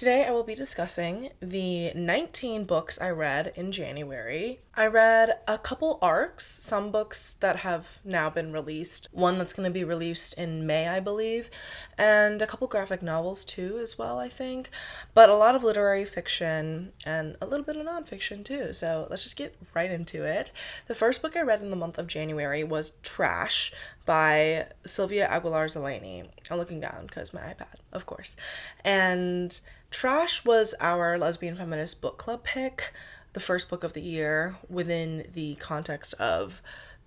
Today I will be discussing the 19 books I read in January. I read a couple arcs, some books that have now been released, one that's going to be released in May, I believe, and a couple graphic novels too as well, I think, but a lot of literary fiction and a little bit of nonfiction too, so let's just get right into it. The first book I read in the month of January was Trash by Sylvia Aguilar-Zéleny. I'm looking down because my iPad, of course. And Trash was our lesbian feminist book club pick, the first book of the year within the context of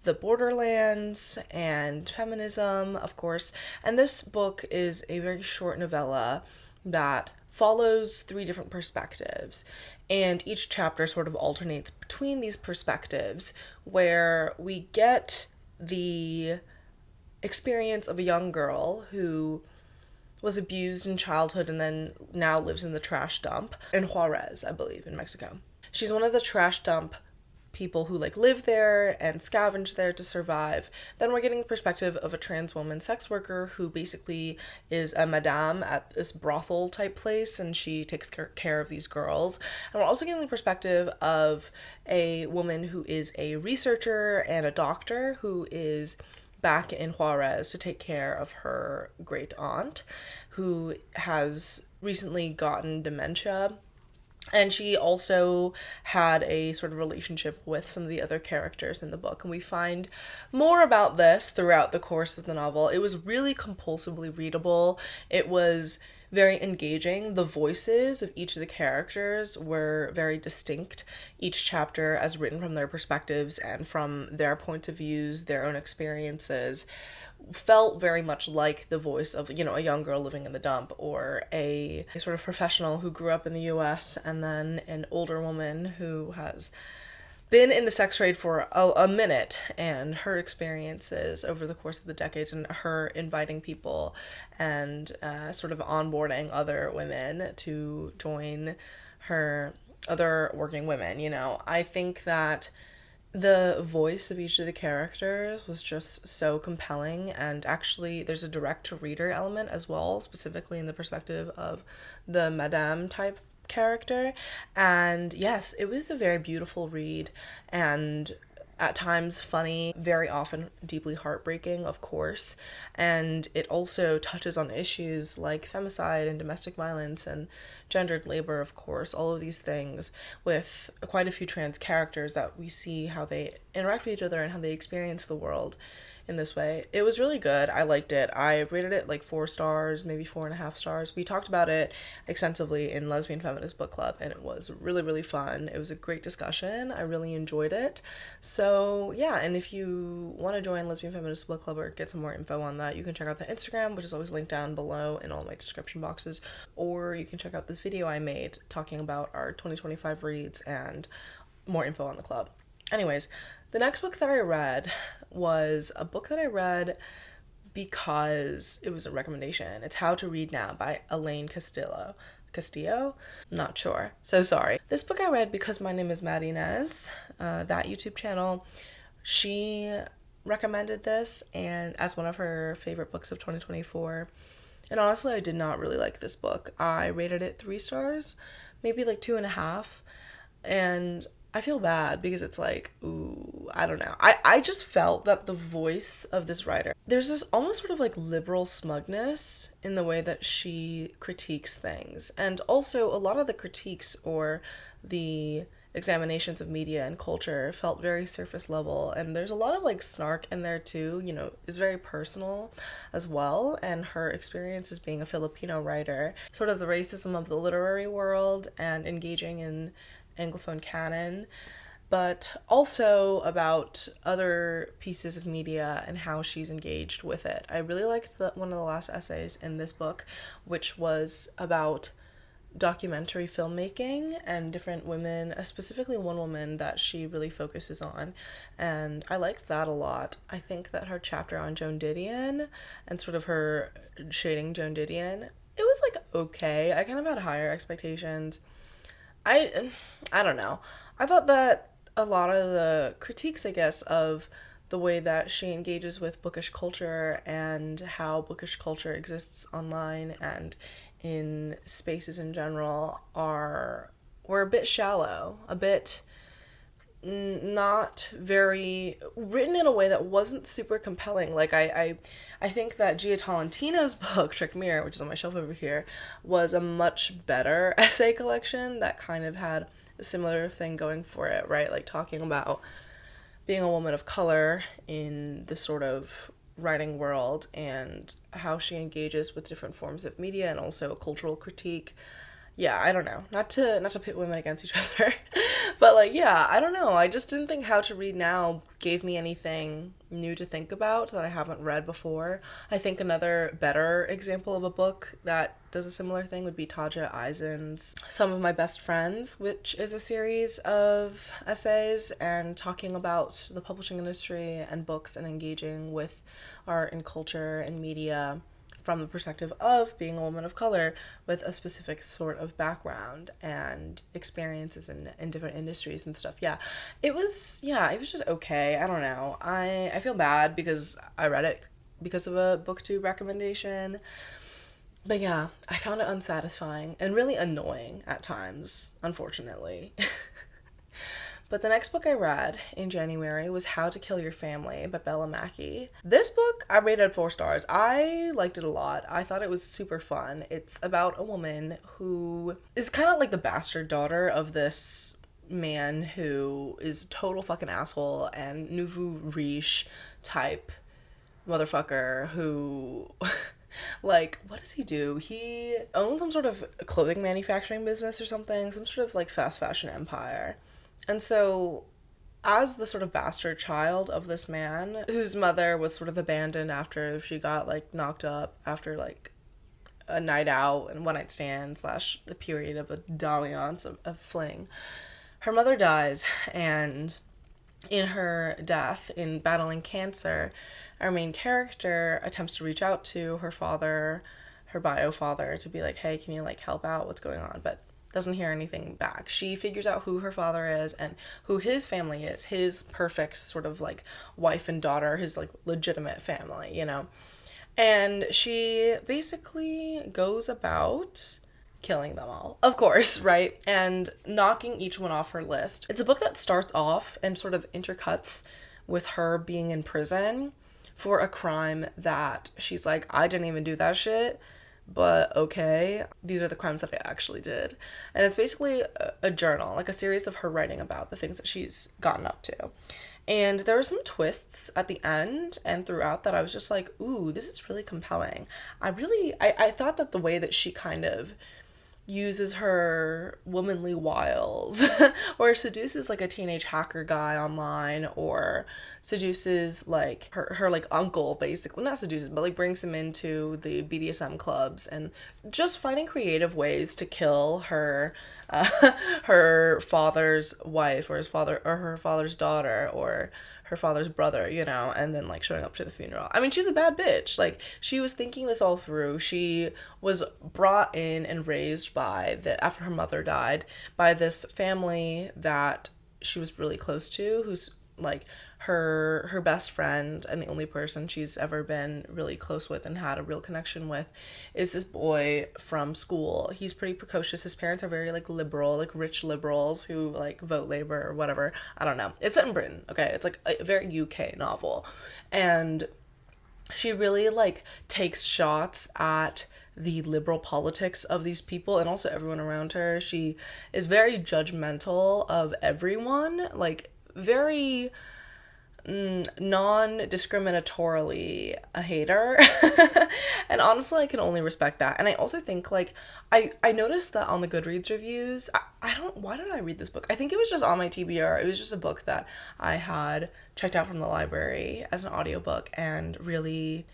the borderlands and feminism, of course. And this book is a very short novella that follows three different perspectives, and each chapter sort of alternates between these perspectives, where we get the experience of a young girl who was abused in childhood and then now lives in the trash dump in Juarez, I believe, in Mexico. She's one of the trash dump people who live there and scavenge there to survive. Then we're getting the perspective of a trans woman sex worker who basically is a madame at this brothel type place, and she takes care of these girls. And we're also getting the perspective of a woman who is a researcher and a doctor who is back in Juarez to take care of her great aunt who has recently gotten dementia. And she also had a sort of relationship with some of the other characters in the book. And we find more about this throughout the course of the novel. It was really compulsively readable. It was very engaging. The voices of each of the characters were very distinct, each chapter as written from their perspectives and from their points of views, their own experiences, felt very much like the voice of, a young girl living in the dump, or a sort of professional who grew up in the US, and then an older woman who has been in the sex trade for a minute, and her experiences over the course of the decades, and her inviting people and sort of onboarding other women to join her, other working women. I think that the voice of each of the characters was just so compelling, and actually there's a direct-to-reader element as well, specifically in the perspective of the madame type character. And yes, it was a very beautiful read, and at times funny, very often deeply heartbreaking, of course. And it also touches on issues like femicide and domestic violence and gendered labor, of course, all of these things, with quite a few trans characters that we see how they interact with each other and how they experience the world in this way. It was really good. I liked it. I rated it 4 stars, maybe 4.5 stars. We talked about it extensively in Lesbian Feminist Book Club, and it was really, really fun. It was a great discussion. I really enjoyed it. So yeah, and if you want to join Lesbian Feminist Book Club or get some more info on that, you can check out the Instagram, which is always linked down below in all my description boxes, or you can check out this video I made talking about our 2025 reads and more info on the club. Anyways, the next book that I read was a book that I read because it was a recommendation. It's How to Read Now by Elaine Castillo? Not sure. So sorry. This book I read because my name is Maddie Nez, that YouTube channel. She recommended this and as one of her favorite books of 2024. And honestly, I did not really like this book. I rated it 3 stars, maybe 2.5. And I feel bad because it's ooh, I don't know. I just felt that the voice of this writer, there's this almost sort of liberal smugness in the way that she critiques things. And also a lot of the critiques or the examinations of media and culture felt very surface level, and there's a lot of snark in there too. Is very personal as well, and her experience as being a Filipino writer, sort of the racism of the literary world and engaging in Anglophone canon, but also about other pieces of media and how she's engaged with it. I really liked one of the last essays in this book, which was about documentary filmmaking and different women, specifically one woman that she really focuses on, and I liked that a lot. I think that her chapter on Joan Didion and sort of her shading Joan Didion, it was okay. I kind of had higher expectations. I don't know. I thought that a lot of the critiques, I guess, of the way that she engages with bookish culture and how bookish culture exists online and in spaces in general were a bit shallow, a bit not very written in a way that wasn't super compelling. Like I think that Gia Tolentino's book Trick Mirror, which is on my shelf over here, was a much better essay collection that kind of had a similar thing going for it, right? Like talking about being a woman of color in the sort of writing world and how she engages with different forms of media and also cultural critique. Yeah, I don't know. Not to pit women against each other. But like, yeah, I don't know. I just didn't think How to Read Now gave me anything new to think about that I haven't read before. I think another better example of a book that does a similar thing would be Taja Eisen's Some of My Best Friends, which is a series of essays and talking about the publishing industry and books and engaging with art and culture and media from the perspective of being a woman of color with a specific sort of background and experiences in different industries and stuff. It was just okay. I don't know. I feel bad because I read it because of a booktube recommendation. But yeah, I found it unsatisfying and really annoying at times, unfortunately. But the next book I read in January was How to Kill Your Family by Bella Mackey. This book I rated 4 stars. I liked it a lot. I thought it was super fun. It's about a woman who is kind of like the bastard daughter of this man who is a total fucking asshole and nouveau riche type motherfucker who... Like, what does he do? He owns some sort of clothing manufacturing business or something, some sort of like fast fashion empire. And so, as the sort of bastard child of this man, whose mother was sort of abandoned after she got, like, knocked up after, like, a night out and one night stand / the period of a dalliance, of fling, her mother dies, and in her death, in battling cancer, our main character attempts to reach out to her father, her bio father, to be like, hey, can you, like, help out? What's going on? But doesn't hear anything back. She figures out who her father is and who his family is, his perfect sort of like wife and daughter, his like legitimate family, you know? And she basically goes about killing them all, of course, right? And knocking each one off her list. It's a book that starts off and sort of intercuts with her being in prison for a crime that she's like, I didn't even do that shit. But okay, these are the crimes that I actually did. And it's basically a journal, like a series of her writing about the things that she's gotten up to. And there were some twists at the end and throughout that I was just like, ooh, this is really compelling. I thought that the way that she kind of uses her womanly wiles or seduces like a teenage hacker guy online or seduces like her like uncle, basically not seduces but like brings him into the BDSM clubs and just finding creative ways to kill her her father's wife or her father's daughter or her father's brother, you know, and then like showing up to the funeral. I mean, she's a bad bitch. Like, she was thinking this all through. She was brought in and raised after her mother died, by this family that she was really close to, who's like her best friend and the only person she's ever been really close with and had a real connection with is this boy from school. He's pretty precocious. His parents are very like liberal, like rich liberals who like vote Labour or whatever. I don't know. It's set in Britain, okay? It's like a very UK novel. And she really like takes shots at the liberal politics of these people and also everyone around her. She is very judgmental of everyone, like very non-discriminatorily a hater. And honestly, I can only respect that. And I also think like I noticed that on the Goodreads reviews, why did I read this book? I think it was just on my TBR. It was just a book that I had checked out from the library as an audiobook and really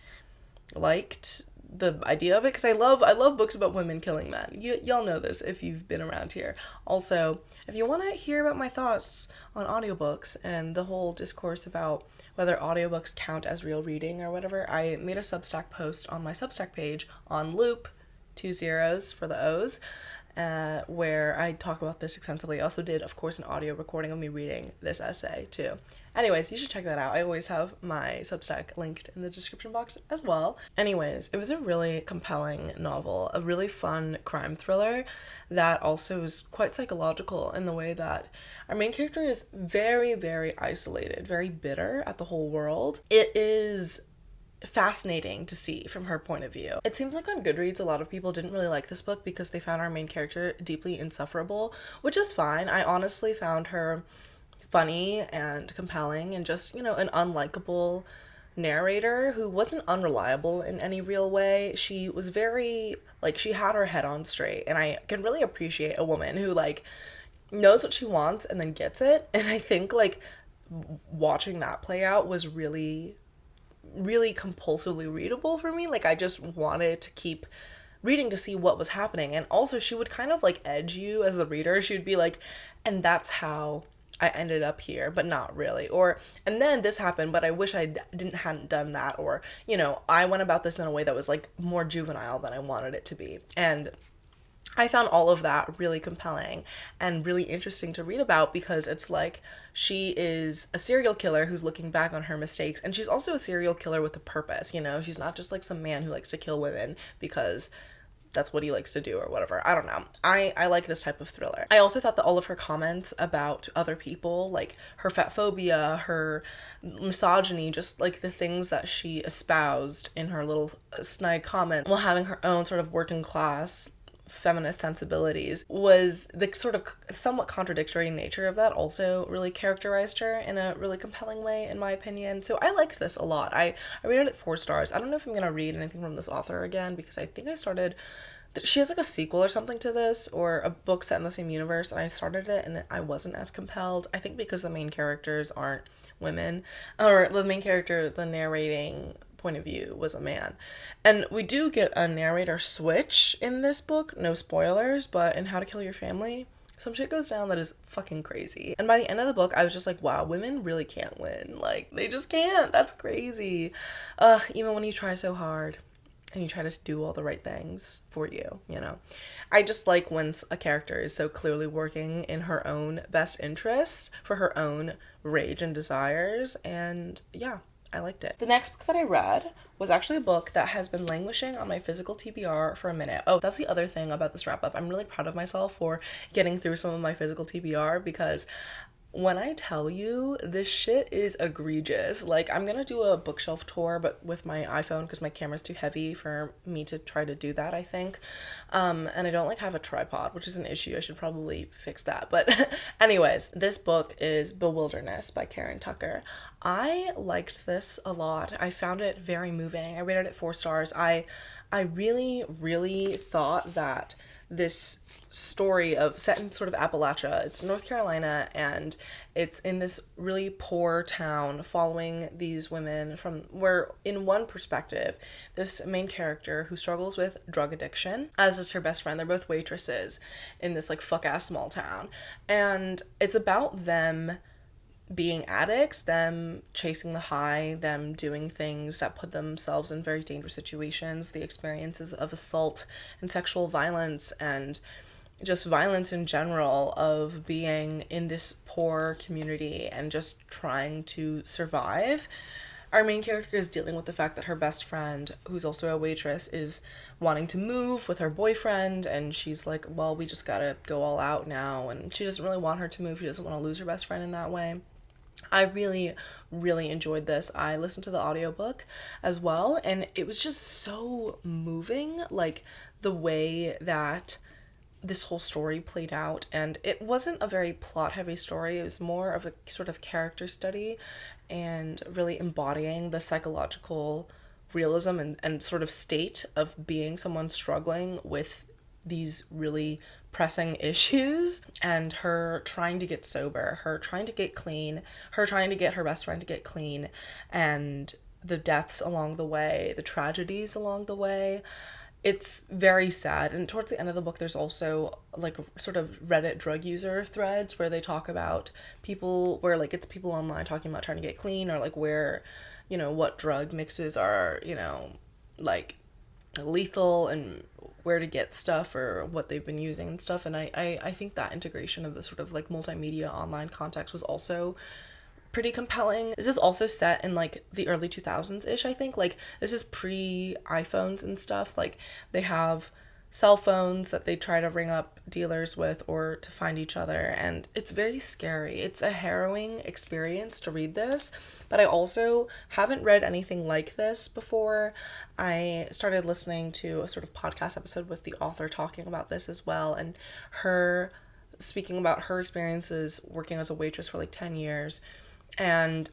liked the idea of it, because I love books about women killing men. Y'all know this if you've been around here. Also, if you want to hear about my thoughts on audiobooks and the whole discourse about whether audiobooks count as real reading or whatever, I made a Substack post on my Substack page on Loop, 2 zeros for the O's, where I talk about this extensively. I also did, of course, an audio recording of me reading this essay too. Anyways, you should check that out. I always have my Substack linked in the description box as well. Anyways, it was a really compelling novel, a really fun crime thriller that also is quite psychological in the way that our main character is very, very isolated, very bitter at the whole world. It is fascinating to see from her point of view. It seems like on Goodreads a lot of people didn't really like this book because they found our main character deeply insufferable, which is fine. I honestly found her funny and compelling and just, you know, an unlikable narrator who wasn't unreliable in any real way. She was very, like, she had her head on straight, and I can really appreciate a woman who, like, knows what she wants and then gets it. And I think, like, watching that play out was really compulsively readable for me. Like, I just wanted to keep reading to see what was happening. And also she would kind of like edge you as the reader. She would be like, and that's how I ended up here, but not really. Or, and then this happened, but I wish I hadn't done that. Or, you know, I went about this in a way that was like more juvenile than I wanted it to be. And I found all of that really compelling and really interesting to read about, because it's like she is a serial killer who's looking back on her mistakes, and she's also a serial killer with a purpose, you know? She's not just like some man who likes to kill women because that's what he likes to do or whatever. I don't know. I like this type of thriller. I also thought that all of her comments about other people, like her fat phobia, her misogyny, just like the things that she espoused in her little snide comment while having her own sort of working class feminist sensibilities, was the sort of somewhat contradictory nature of that also really characterized her in a really compelling way, in my opinion. So I liked this a lot. I rated it 4 stars. I don't know if I'm gonna read anything from this author again, because I think I started, she has like a sequel or something to this, or a book set in the same universe, and I started it and I wasn't as compelled. I think because the main characters aren't women, or the main character, the narrating point of view, was a man. And we do get a narrator switch in this book, no spoilers, but in How to Kill Your Family, some shit goes down that is fucking crazy. And by the end of the book, I was just like, wow, women really can't win. Like, they just can't. That's crazy. Even when you try so hard and you try to do all the right things for you, you know. I just like when a character is so clearly working in her own best interests for her own rage and desires, and yeah, I liked it. The next book that I read was actually a book that has been languishing on my physical TBR for a minute. Oh, that's the other thing about this wrap up. I'm really proud of myself for getting through some of my physical TBR, because when I tell you, this shit is egregious. Like, I'm gonna do a bookshelf tour, but with my iPhone, because my camera's too heavy for me to try to do that, I think. And I don't like have a tripod, which is an issue. I should probably fix that. But anyways, this book is Bewilderness by Karen Tucker. I liked this a lot. I found it very moving. I rated it 4 stars. I really, really thought that this story of set in sort of Appalachia, it's North Carolina, and it's in this really poor town following these women from where, in one perspective, this main character who struggles with drug addiction, as is her best friend, they're both waitresses in this like fuck ass small town, and it's about them being addicts, them chasing the high, them doing things that put themselves in very dangerous situations, the experiences of assault and sexual violence and just violence in general, of being in this poor community and just trying to survive. Our main character is dealing with the fact that her best friend, who's also a waitress, is wanting to move with her boyfriend, and she's like, well, we just gotta go all out now, and she doesn't really want her to move. She doesn't want to lose her best friend in that way. I really, really enjoyed this. I listened to the audiobook as well, and it was just so moving, like the way that this whole story played out. And it wasn't a very plot heavy story. It was more of a sort of character study and really embodying the psychological realism and sort of state of being someone struggling with these really pressing issues, and her trying to get sober, her trying to get clean, her trying to get her best friend to get clean, and the deaths along the way, the tragedies along the way. It's very sad. And towards the end of the book, there's also like sort of Reddit drug user threads where they talk about people, where like it's people online talking about trying to get clean, or like where, you know, what drug mixes are, you know, like lethal and where to get stuff or what they've been using and stuff. And I think that integration of the sort of like multimedia online context was also pretty compelling. This is also set in like the early 2000s-ish, I think. Like, this is pre-iPhones and stuff. Like, they have cell phones that they try to ring up dealers with or to find each other, and it's very scary. It's a harrowing experience to read this, but I also haven't read anything like this before. I started listening to a sort of podcast episode with the author talking about this as well, and her speaking about her experiences working as a waitress for like 10 years and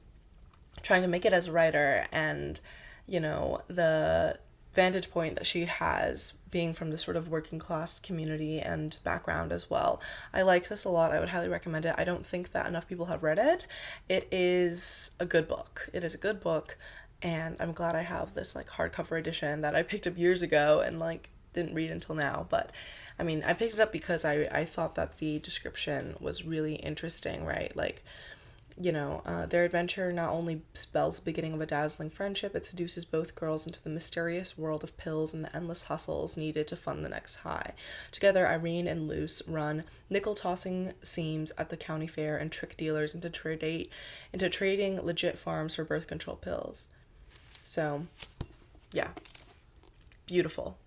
trying to make it as a writer, and, you know, the vantage point that she has being from this sort of working class community and background as well. I like this a lot. I would highly recommend it. I don't think that enough people have read it. It is a good book. It is a good book, and I'm glad I have this like hardcover edition that I picked up years ago and like didn't read until now. But I mean, I picked it up because I thought that the description was really interesting, right? Like, you know, their adventure not only spells the beginning of a dazzling friendship, it seduces both girls into the mysterious world of pills and the endless hustles needed to fund the next high. Together, Irene and Luce run nickel-tossing seams at the county fair and trick dealers into trading legit farms for birth control pills. So, yeah. Beautiful.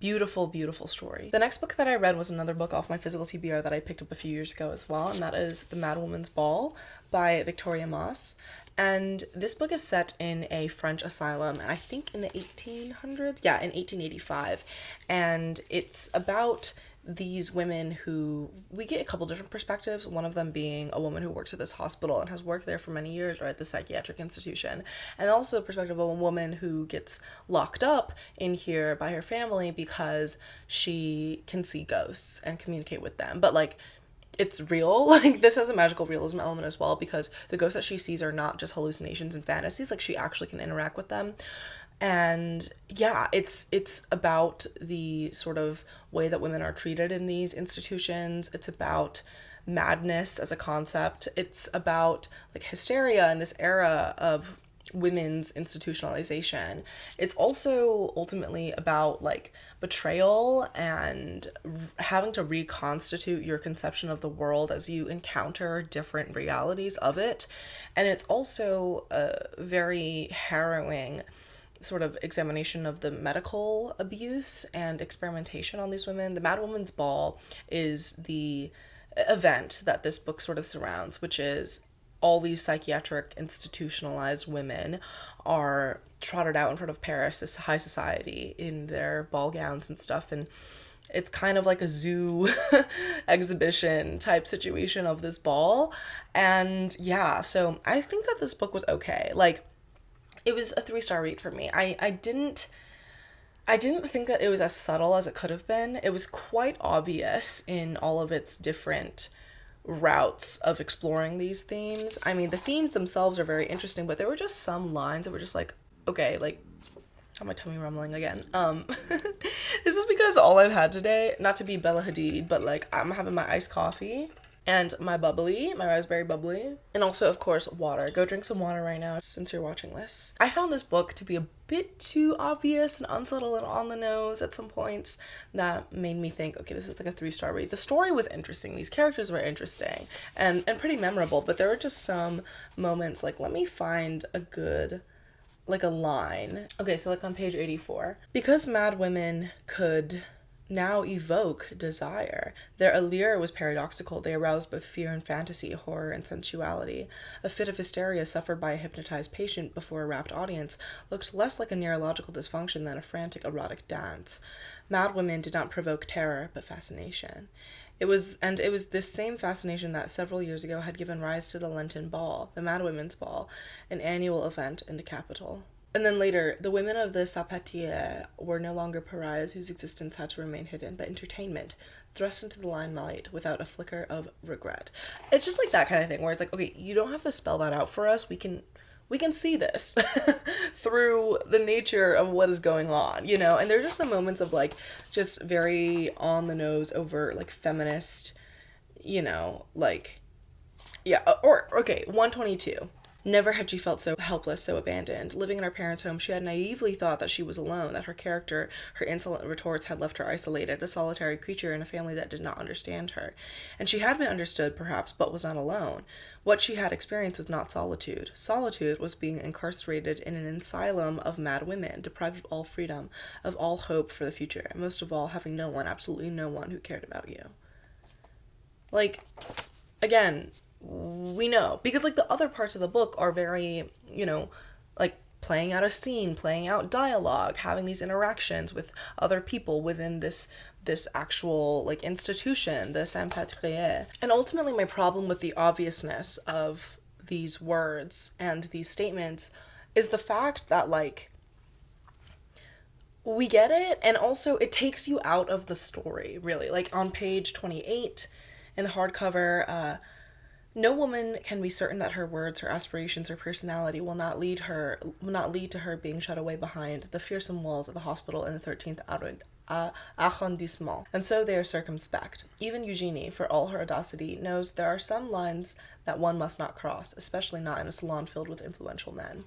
Beautiful, beautiful story. The next book that I read was another book off my physical TBR that I picked up a few years ago as well, and that is The Madwoman's Ball by Victoria Moss. And this book is set in a French asylum, I think in the 1800s? Yeah, in 1885. And it's about these women who, we get a couple different perspectives, one of them being a woman who works at this hospital and has worked there for many years, or at the psychiatric institution, and also a perspective of a woman who gets locked up in here by her family because she can see ghosts and communicate with them. But like, it's real. Like, this has a magical realism element as well, because the ghosts that she sees are not just hallucinations and fantasies, like she actually can interact with them. And yeah, it's about the sort of way that women are treated in these institutions. It's about madness as a concept. It's about like hysteria in this era of women's institutionalization. It's also ultimately about like betrayal and having to reconstitute your conception of the world as you encounter different realities of it. And it's also a very harrowing sort of examination of the medical abuse and experimentation on these women. The Madwoman's Ball is the event that this book sort of surrounds, which is all these psychiatric institutionalized women are trotted out in front of Paris, this high society, in their ball gowns and stuff, and it's kind of like a zoo exhibition type situation of this ball. And yeah, so I think that this book was okay. Like, it was a 3-star read for me. I didn't think that it was as subtle as it could have been. It was quite obvious in all of its different routes of exploring these themes. I mean, the themes themselves are very interesting, but there were just some lines that were just like, okay, like, got my tummy rumbling again. This is because all I've had today, not to be Bella Hadid, but like, I'm having my iced coffee and my raspberry bubbly, and also, of course, water. Go drink some water right now since you're watching this. I found this book to be a bit too obvious and unsubtle and on the nose at some points. That made me think, okay, this is like a 3-star read. The story was interesting. These characters were interesting and pretty memorable, but there were just some moments like, let me find a good, like a line. Okay, so like on page 84. Because mad women could now evoke desire. Their allure was paradoxical. They aroused both fear and fantasy, horror and sensuality. A fit of hysteria suffered by a hypnotized patient before a rapt audience looked less like a neurological dysfunction than a frantic erotic dance. Mad women did not provoke terror, but fascination. It was this same fascination that several years ago had given rise to the Lenten Ball, the Mad Women's Ball, an annual event in the capital. And then later, the women of the Sapatier were no longer pariahs whose existence had to remain hidden, but entertainment, thrust into the limelight without a flicker of regret. It's just like that kind of thing, where it's like, okay, you don't have to spell that out for us. We can see this through the nature of what is going on, you know? And there are just some moments of, like, just very on-the-nose, overt, like, feminist, you know, like, yeah, or, okay, 122. Never had she felt so helpless, so abandoned. Living in her parents' home, she had naively thought that she was alone, that her character, her insolent retorts had left her isolated, a solitary creature in a family that did not understand her. And she had been understood, perhaps, but was not alone. What she had experienced was not solitude. Solitude was being incarcerated in an asylum of mad women, deprived of all freedom, of all hope for the future, and most of all, having no one, absolutely no one, who cared about you. Like, again, we know, because like the other parts of the book are very, like playing out a scene, playing out dialogue, having these interactions with other people within this actual like institution, the Saint-Patrier. And ultimately my problem with the obviousness of these words and these statements is the fact that like we get it, and also it takes you out of the story, really. Like on page 28 in the hardcover, no woman can be certain that her words, her aspirations, her personality will not lead to her being shut away behind the fearsome walls of the hospital in the 13th arrondissement. And so they are circumspect. Even Eugenie, for all her audacity, knows there are some lines that one must not cross, especially not in a salon filled with influential men.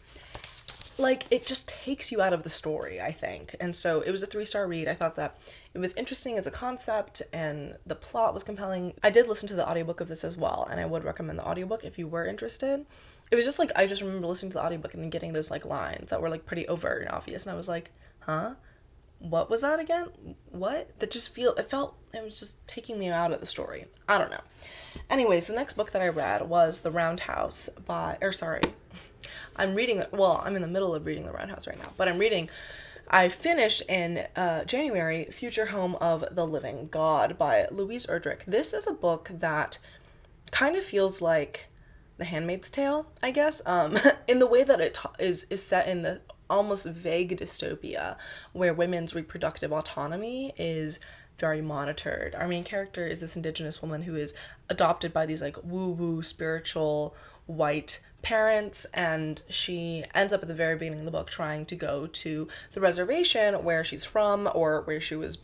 Like, it just takes you out of the story, I think. And so it was a 3-star read. I thought that it was interesting as a concept, and the plot was compelling. I did listen to the audiobook of this as well, and I would recommend the audiobook if you were interested. It was just like, I just remember listening to the audiobook and then getting those like lines that were like pretty overt and obvious, and I was like, huh? What was that again? What? That just it was just taking me out of the story. I don't know. Anyways, the next book that I read was The Roundhouse I'm in the middle of reading The Roundhouse right now, but I finished in January, Future Home of the Living God by Louise Erdrich. This is a book that kind of feels like The Handmaid's Tale, I guess, in the way that it is set in the almost vague dystopia where women's reproductive autonomy is very monitored. Our main character is this indigenous woman who is adopted by these like woo-woo spiritual white parents, and she ends up at the very beginning of the book trying to go to the reservation where she's from, or where she was,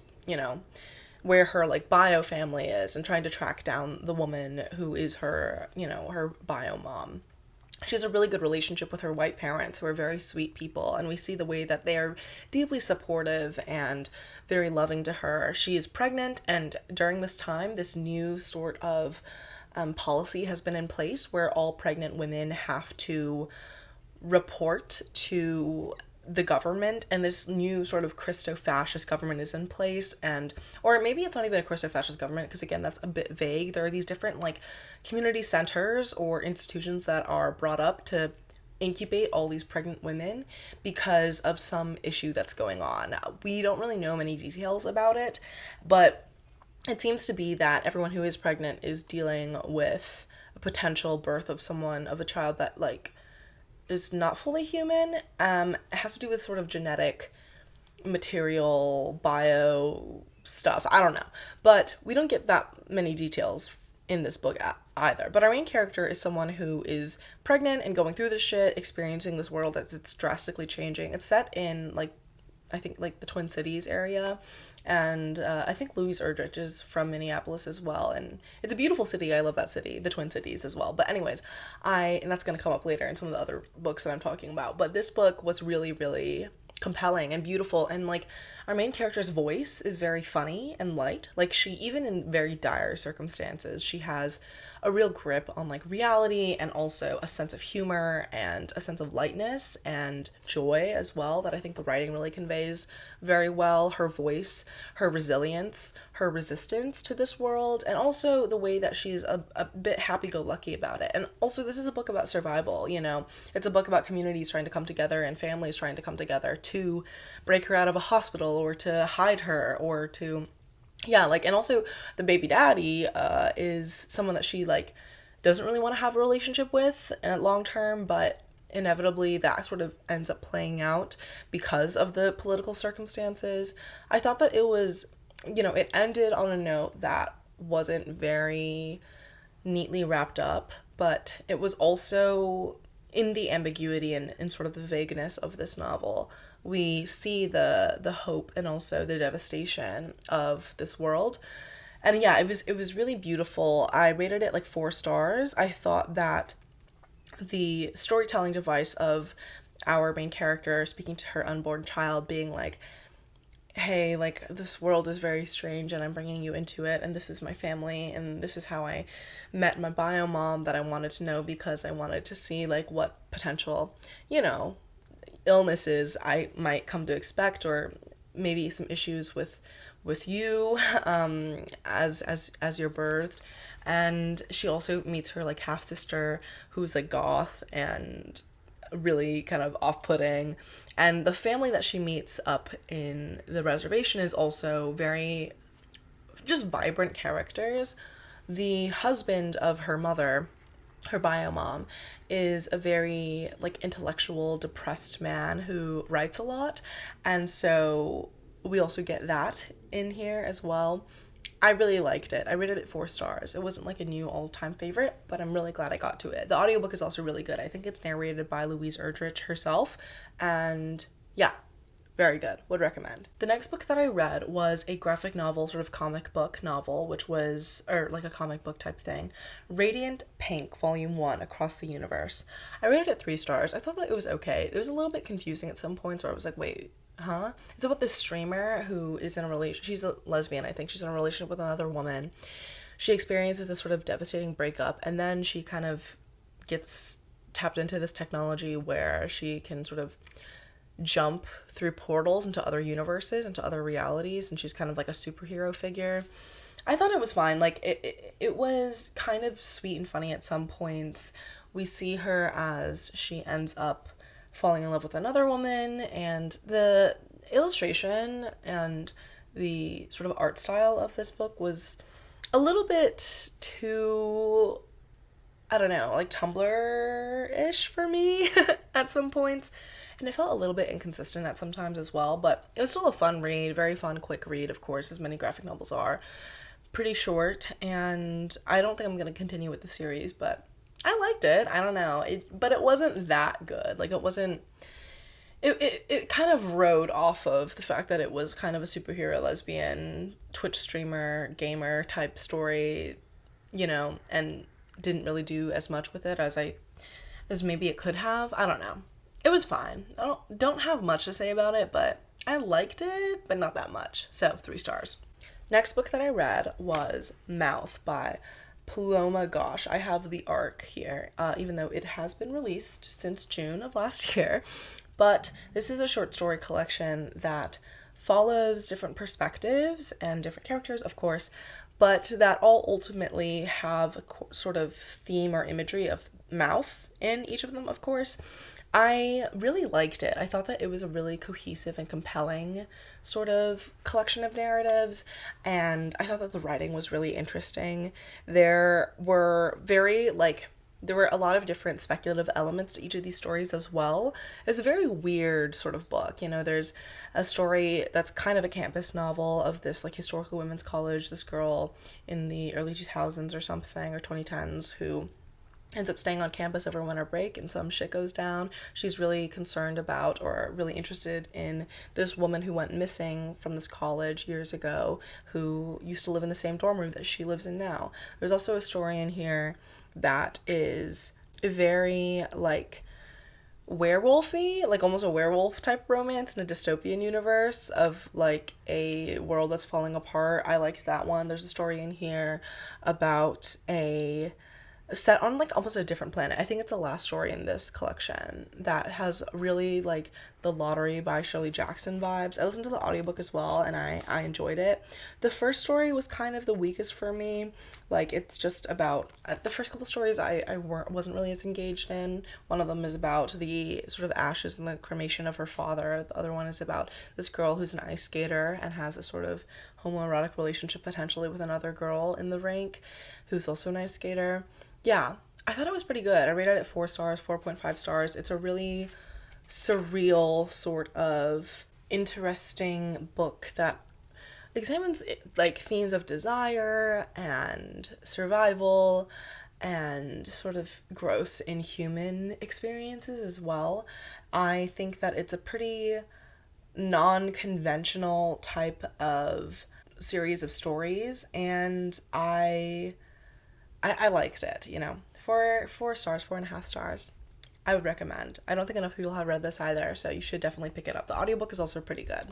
where her like bio family is, and trying to track down the woman who is her, her bio mom. She has a really good relationship with her white parents, who are very sweet people, and we see the way that they are deeply supportive and very loving to her. She is pregnant, and during this time, this new sort of policy has been in place where all pregnant women have to report to the government, and this new sort of Christo-fascist government is in place, or maybe it's not even a Christo-fascist government, because again, that's a bit vague. There are these different like community centers or institutions that are brought up to incubate all these pregnant women because of some issue that's going on. We don't really know many details about it, but it seems to be that everyone who is pregnant is dealing with a potential birth of a child that like is not fully human. It has to do with sort of genetic material, bio stuff. I don't know. But we don't get that many details in this book either. But our main character is someone who is pregnant and going through this shit, experiencing this world as it's drastically changing. It's set in I think the Twin Cities area, and I think Louise Erdrich is from Minneapolis as well, and it's a beautiful city. I love that city, the Twin Cities as well. But anyways, and that's going to come up later in some of the other books that I'm talking about, but this book was really, really compelling and beautiful, and like our main character's voice is very funny and light. Like, she, even in very dire circumstances, she has a real grip on like reality, and also a sense of humor and a sense of lightness and joy as well, that I think the writing really conveys very well. Her voice, her resilience, her resistance to this world, and also the way that she's a bit happy-go-lucky about it. And also, this is a book about survival, it's a book about communities trying to come together and families trying to come together to break her out of a hospital, or to hide her, or to and also the baby daddy is someone that she like doesn't really want to have a relationship with long term, but inevitably that sort of ends up playing out because of the political circumstances. I thought that it was, it ended on a note that wasn't very neatly wrapped up, but it was also in the ambiguity and sort of the vagueness of this novel. We see the hope and also the devastation of this world. And yeah, it was really beautiful. I rated it like 4 stars. I thought that the storytelling device of our main character speaking to her unborn child, being like, hey, like, this world is very strange and I'm bringing you into it, and this is my family, and this is how I met my bio mom that I wanted to know because I wanted to see, like, what potential, illnesses I might come to expect, or maybe some issues with you as you're birthed. And she also meets her, like, half sister who's like goth and really kind of off-putting. And the family that she meets up in the reservation is also very just vibrant characters. The husband of her mother, her bio mom, is a very, like, intellectual, depressed man who writes a lot. And so we also get that in here as well. I really liked it. I rated it 4 stars. It wasn't like a new all-time favorite, but I'm really glad I got to it. The audiobook is also really good. I think it's narrated by Louise Erdrich herself, and yeah, very good. Would recommend. The next book that I read was a graphic novel, sort of comic book novel, which was, or like a comic book type thing, Radiant Pink, Volume 1, Across the Universe. I rated it 3 stars. I thought that it was okay. It was a little bit confusing at some points where I was like, wait, huh? It's about this streamer who is in a relation. She's a lesbian, I think. She's in a relationship with another woman. She experiences this sort of devastating breakup, and then she kind of gets tapped into this technology where she can sort of jump through portals into other universes, into other realities, and she's kind of like a superhero figure. I thought it was fine. Like, it was kind of sweet and funny at some points. We see her as she ends up falling in love with another woman, and the illustration and the sort of art style of this book was a little bit too, I don't know, like Tumblr-ish for me at some points, and it felt a little bit inconsistent at some times as well, but it was still a fun read, very fun, quick read, of course, as many graphic novels are. Pretty short, and I don't think I'm going to continue with the series, but I liked it. I don't know. But it wasn't that good. Like, it wasn't... It kind of rode off of the fact that it was kind of a superhero, lesbian, Twitch streamer, gamer type story, and didn't really do as much with it as maybe it could have. I don't know. It was fine. I don't have much to say about it, but I liked it, but not that much. So, 3 stars. Next book that I read was Mouth by Puloma Ghosh. I have the arc here, even though it has been released since June of last year. But this is a short story collection that follows different perspectives and different characters, of course, but that all ultimately have a sort of theme or imagery of mouth in each of them, of course. I really liked it. I thought that it was a really cohesive and compelling sort of collection of narratives, and I thought that the writing was really interesting. There were a lot of different speculative elements to each of these stories as well. It's a very weird sort of book. There's a story that's kind of a campus novel of this, like, historical women's college, this girl in the early 2000s or something, or 2010s, who ends up staying on campus over winter break, and some shit goes down. She's really concerned about, or really interested in, this woman who went missing from this college years ago, who used to live in the same dorm room that she lives in now. There's also a story in here that is very, like, werewolfy, like almost a werewolf type romance in a dystopian universe of, like, a world that's falling apart. I liked that one. There's a story in here about a set on, like, almost a different planet. I think it's the last story in this collection that has really, like, The Lottery by Shirley Jackson vibes. I listened to the audiobook as well, and I enjoyed it. The first story was kind of the weakest for me. Like, it's just about, the first couple stories I wasn't really as engaged in. One of them is about the sort of ashes and the cremation of her father. The other one is about this girl who's an ice skater and has a sort of homoerotic relationship potentially with another girl in the rank who's also an ice skater. Yeah, I thought it was pretty good. I rated it 4 stars, 4.5 stars. It's a really surreal, sort of interesting book that examines, like, themes of desire and survival and sort of gross inhuman experiences as well. I think that it's a pretty non-conventional type of series of stories, and I liked it, 4 stars, 4.5 stars. I would recommend. I don't think enough people have read this either, so you should definitely pick it up. The audiobook is also pretty good.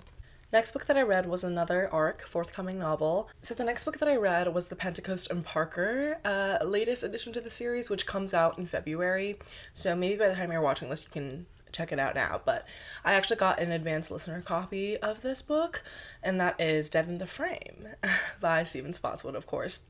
Next book that I read was another ARC, forthcoming novel. So the next book that I read was the Pentecost and Parker latest addition to the series, which comes out in February. So maybe by the time you're watching this, you can check it out now. But I actually got an advanced listener copy of this book, and that is Dead in the Frame by Stephen Spotswood, of course.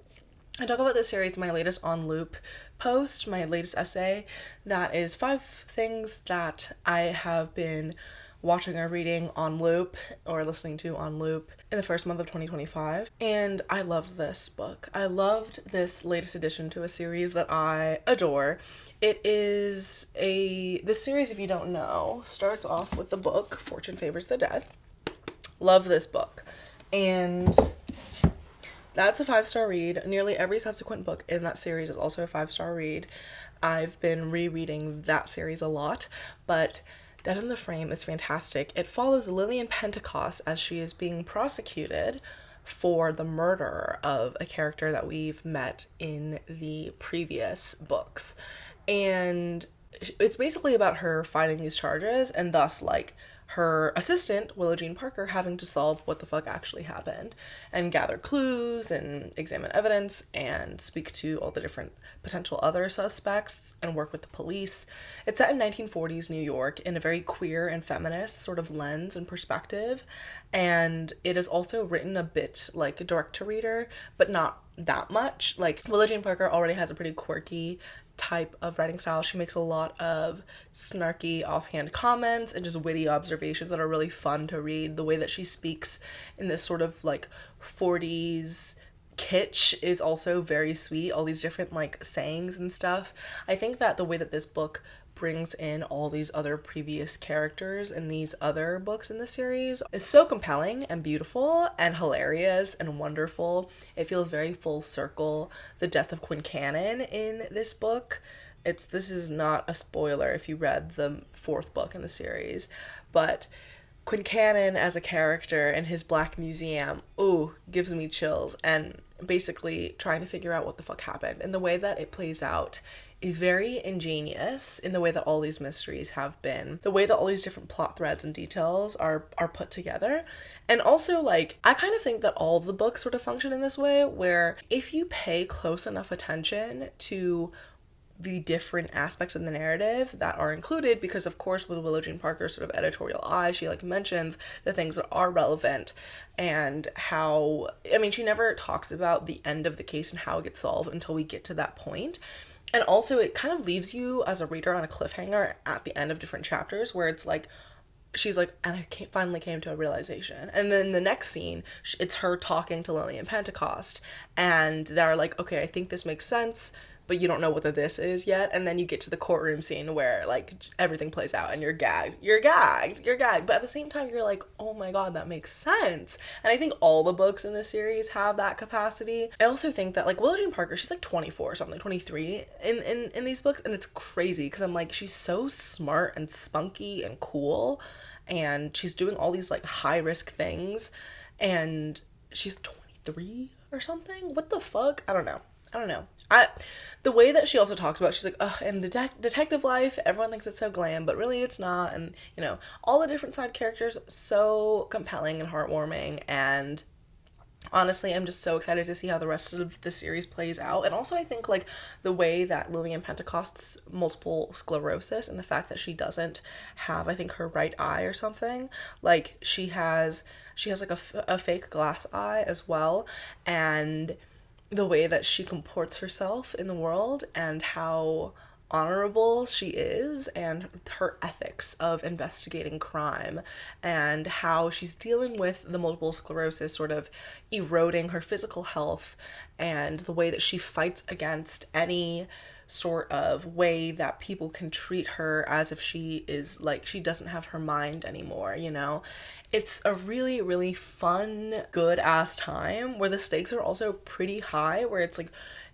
I talk about this series in my latest On Loop post, my latest essay. That is 5 things that I have been watching or reading on loop or listening to on loop in the first month of 2025. And I loved this book. I loved this latest addition to a series that I adore. This series, if you don't know, starts off with the book Fortune Favors the Dead. Love this book. And that's a 5-star read. Nearly every subsequent book in that series is also a 5-star read. I've been rereading that series a lot, but Dead in the Frame is fantastic. It follows Lillian Pentecost as she is being prosecuted for the murder of a character that we've met in the previous books. And it's basically about her fighting these charges and thus, like, her assistant, Willow Jean Parker, having to solve what the fuck actually happened and gather clues and examine evidence and speak to all the different potential other suspects and work with the police. It's set in 1940s New York in a very queer and feminist sort of lens and perspective, and it is also written a bit like direct to reader, but not that much. Like, Willow Jean Parker already has a pretty quirky type of writing style. She makes a lot of snarky offhand comments and just witty observations that are really fun to read. The way that she speaks in this sort of like 40s kitsch is also very sweet. All these different like sayings and stuff. I think that the way that this book brings in all these other previous characters in these other books in the series is so compelling and beautiful and hilarious and wonderful. It feels very full circle. The death of Quincannon in this book, this is not a spoiler if you read the 4th book in the series, but Quincannon as a character in his Black Museum, gives me chills. And basically trying to figure out what the fuck happened, and the way that it plays out is very ingenious in the way that all these mysteries have been, the way that all these different plot threads and details are put together. And also, like, I kind of think that all the books sort of function in this way, where if you pay close enough attention to the different aspects of the narrative that are included, because of course with Willow Jean Parker's sort of editorial eye, she like mentions the things that are relevant and how, I mean, she never talks about the end of the case and how it gets solved until we get to that point. And also it kind of leaves you as a reader on a cliffhanger at the end of different chapters where it's like, she's like, and I finally came to a realization. And then the next scene, it's her talking to Lillian Pentecost, and they're like, okay, I think this makes sense, but you don't know what the this is yet. And then you get to the courtroom scene where like everything plays out and you're gagged. But at the same time, you're like, oh my God, that makes sense. And I think all the books in this series have that capacity. I also think that like Willow Jean Parker, she's like 24 or something, 23 in these books. And it's crazy because I'm like, she's so smart and spunky and cool. And she's doing all these like high risk things. And she's 23 or something. What the fuck? I don't know. The way that she also talks about, she's like, and the detective life, everyone thinks it's so glam, but really it's not. And, you know, all the different side characters, so compelling and heartwarming. And honestly, I'm just so excited to see how the rest of the series plays out. And also I think like the way that Lillian Pentecost's multiple sclerosis and the fact that she doesn't have, I think, her right eye or something, like she has like a fake glass eye as well. And the way that she comports herself in the world and how honorable she is and her ethics of investigating crime and how she's dealing with the multiple sclerosis sort of eroding her physical health and the way that she fights against any sort of way that people can treat her as if she is like, she doesn't have her mind anymore, you know? It's a really, really fun, good ass time where the stakes are also pretty high, where it's like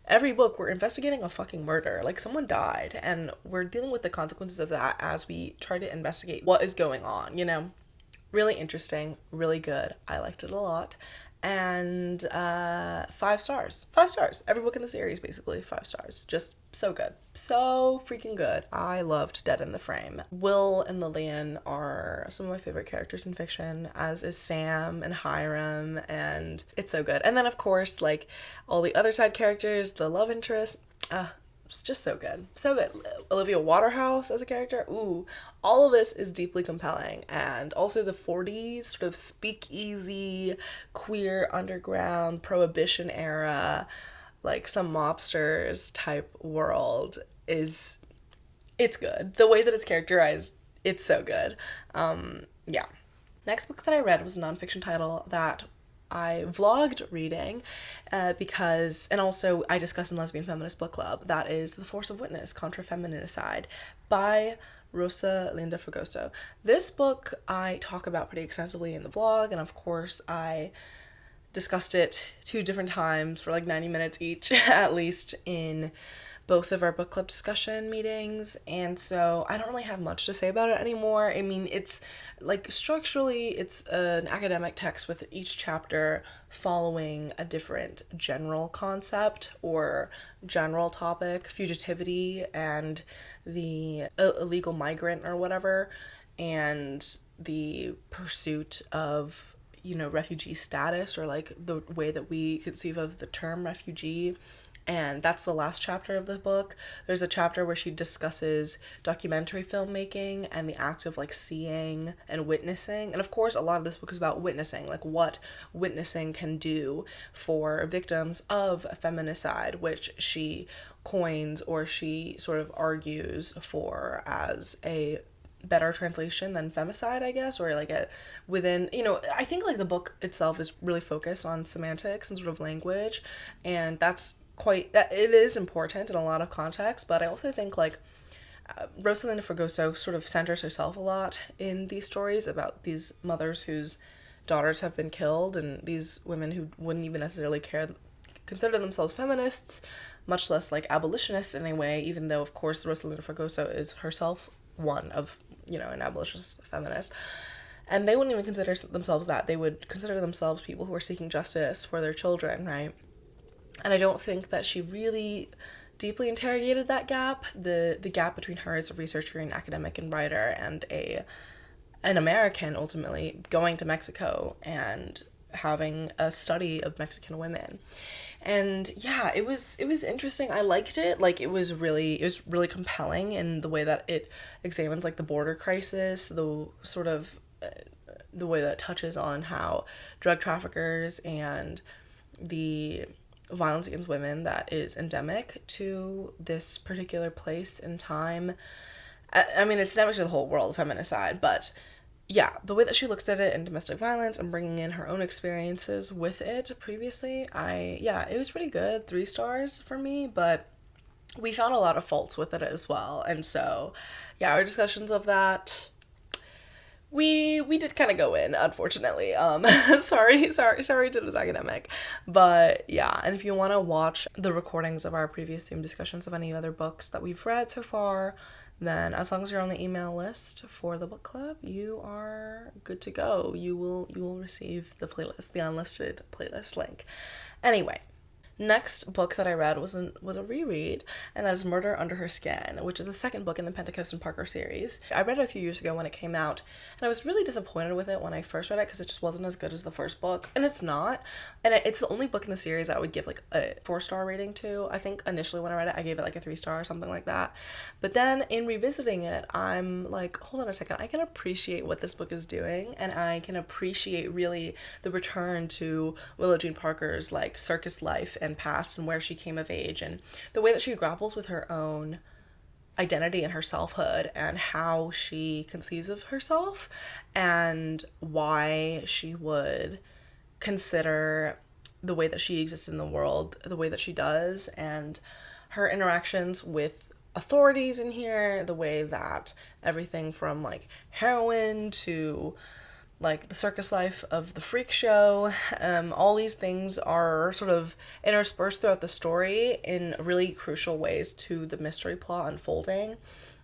every book we're investigating a fucking murder, like someone died and we're dealing with the consequences of that as we try to investigate what is going on, you know? Really interesting, really good. I liked it a lot. And 5 stars. 5 stars. Every book in the series, basically, 5 stars. Just so good. So freaking good. I loved Dead in the Frame. Will and Lillian are some of my favorite characters in fiction, as is Sam and Hiram, and it's so good. And then, of course, like, all the other side characters, the love interest, it's just so good. So good. Olivia Waterhouse as a character. Ooh. All of this is deeply compelling. And also the 40s, sort of speakeasy, queer underground, prohibition era, like some mobsters type world it's good. The way that it's characterized, it's so good. Yeah. Next book that I read was a nonfiction title that I vlogged reading because, and also I discussed in Lesbian Feminist Book Club, that is The Force of Witness, Contra-Feminicide by Rosa-Linda Fregoso. This book I talk about pretty extensively in the vlog, and of course I discussed it 2 different times for like 90 minutes each, at least, in both of our book club discussion meetings, and so I don't really have much to say about it anymore. I mean, it's like structurally it's an academic text with each chapter following a different general concept or general topic, fugitivity and the illegal migrant or whatever, and the pursuit of, you know, refugee status, or like the way that we conceive of the term refugee. And that's the last chapter of the book. There's a chapter where she discusses documentary filmmaking and the act of like seeing and witnessing. And of course, a lot of this book is about witnessing, like what witnessing can do for victims of feminicide, which she coins, or she sort of argues for as a better translation than femicide, I guess, or like a within, you know, I think like the book itself is really focused on semantics and sort of language, and that's that it is important in a lot of contexts, but I also think like Rosa-Linda Fregoso sort of centers herself a lot in these stories about these mothers whose daughters have been killed, and these women who wouldn't even necessarily consider themselves feminists, much less like abolitionists in a way, even though of course Rosa-Linda Fregoso is herself one of, you know, an abolitionist feminist. And they wouldn't even consider themselves that. They would consider themselves people who are seeking justice for their children, right? And I don't think that she really deeply interrogated that gap, the gap between her as a researcher and academic and writer, and an American ultimately going to Mexico and having a study of Mexican women. And yeah, it was interesting. I liked it. Like it was really compelling in the way that it examines like the border crisis, the sort of the way that it touches on how drug traffickers and the violence against women that is endemic to this particular place in time. I mean, it's endemic to the whole world of feminicide, but yeah, the way that she looks at it in domestic violence and bringing in her own experiences with it previously, it was pretty good. 3 stars for me, but we found a lot of faults with it as well. And so, yeah, our discussions of that, we did kind of go in, unfortunately. Sorry to this academic. But yeah, and if you want to watch the recordings of our previous Zoom discussions of any other books that we've read so far, then as long as you're on the email list for the book club, you are good to go. You will receive the playlist, the unlisted playlist link. Anyway, next book that I read was a reread, and that is Murder Under Her Skin, which is the second book in the Pentecost and Parker series. I read it a few years ago when it came out, and I was really disappointed with it when I first read it because it just wasn't as good as the first book, and it's not. And it's the only book in the series that I would give like a 4-star rating to. I think initially when I read it, I gave it like a 3-star or something like that. But then in revisiting it, I'm like, hold on a second, I can appreciate what this book is doing, and I can appreciate really the return to Willow Jean Parker's like circus life and past and where she came of age, and the way that she grapples with her own identity and her selfhood and how she conceives of herself and why she would consider the way that she exists in the world the way that she does, and her interactions with authorities in here, the way that everything from like heroin to like the circus life of the freak show, all these things are sort of interspersed throughout the story in really crucial ways to the mystery plot unfolding.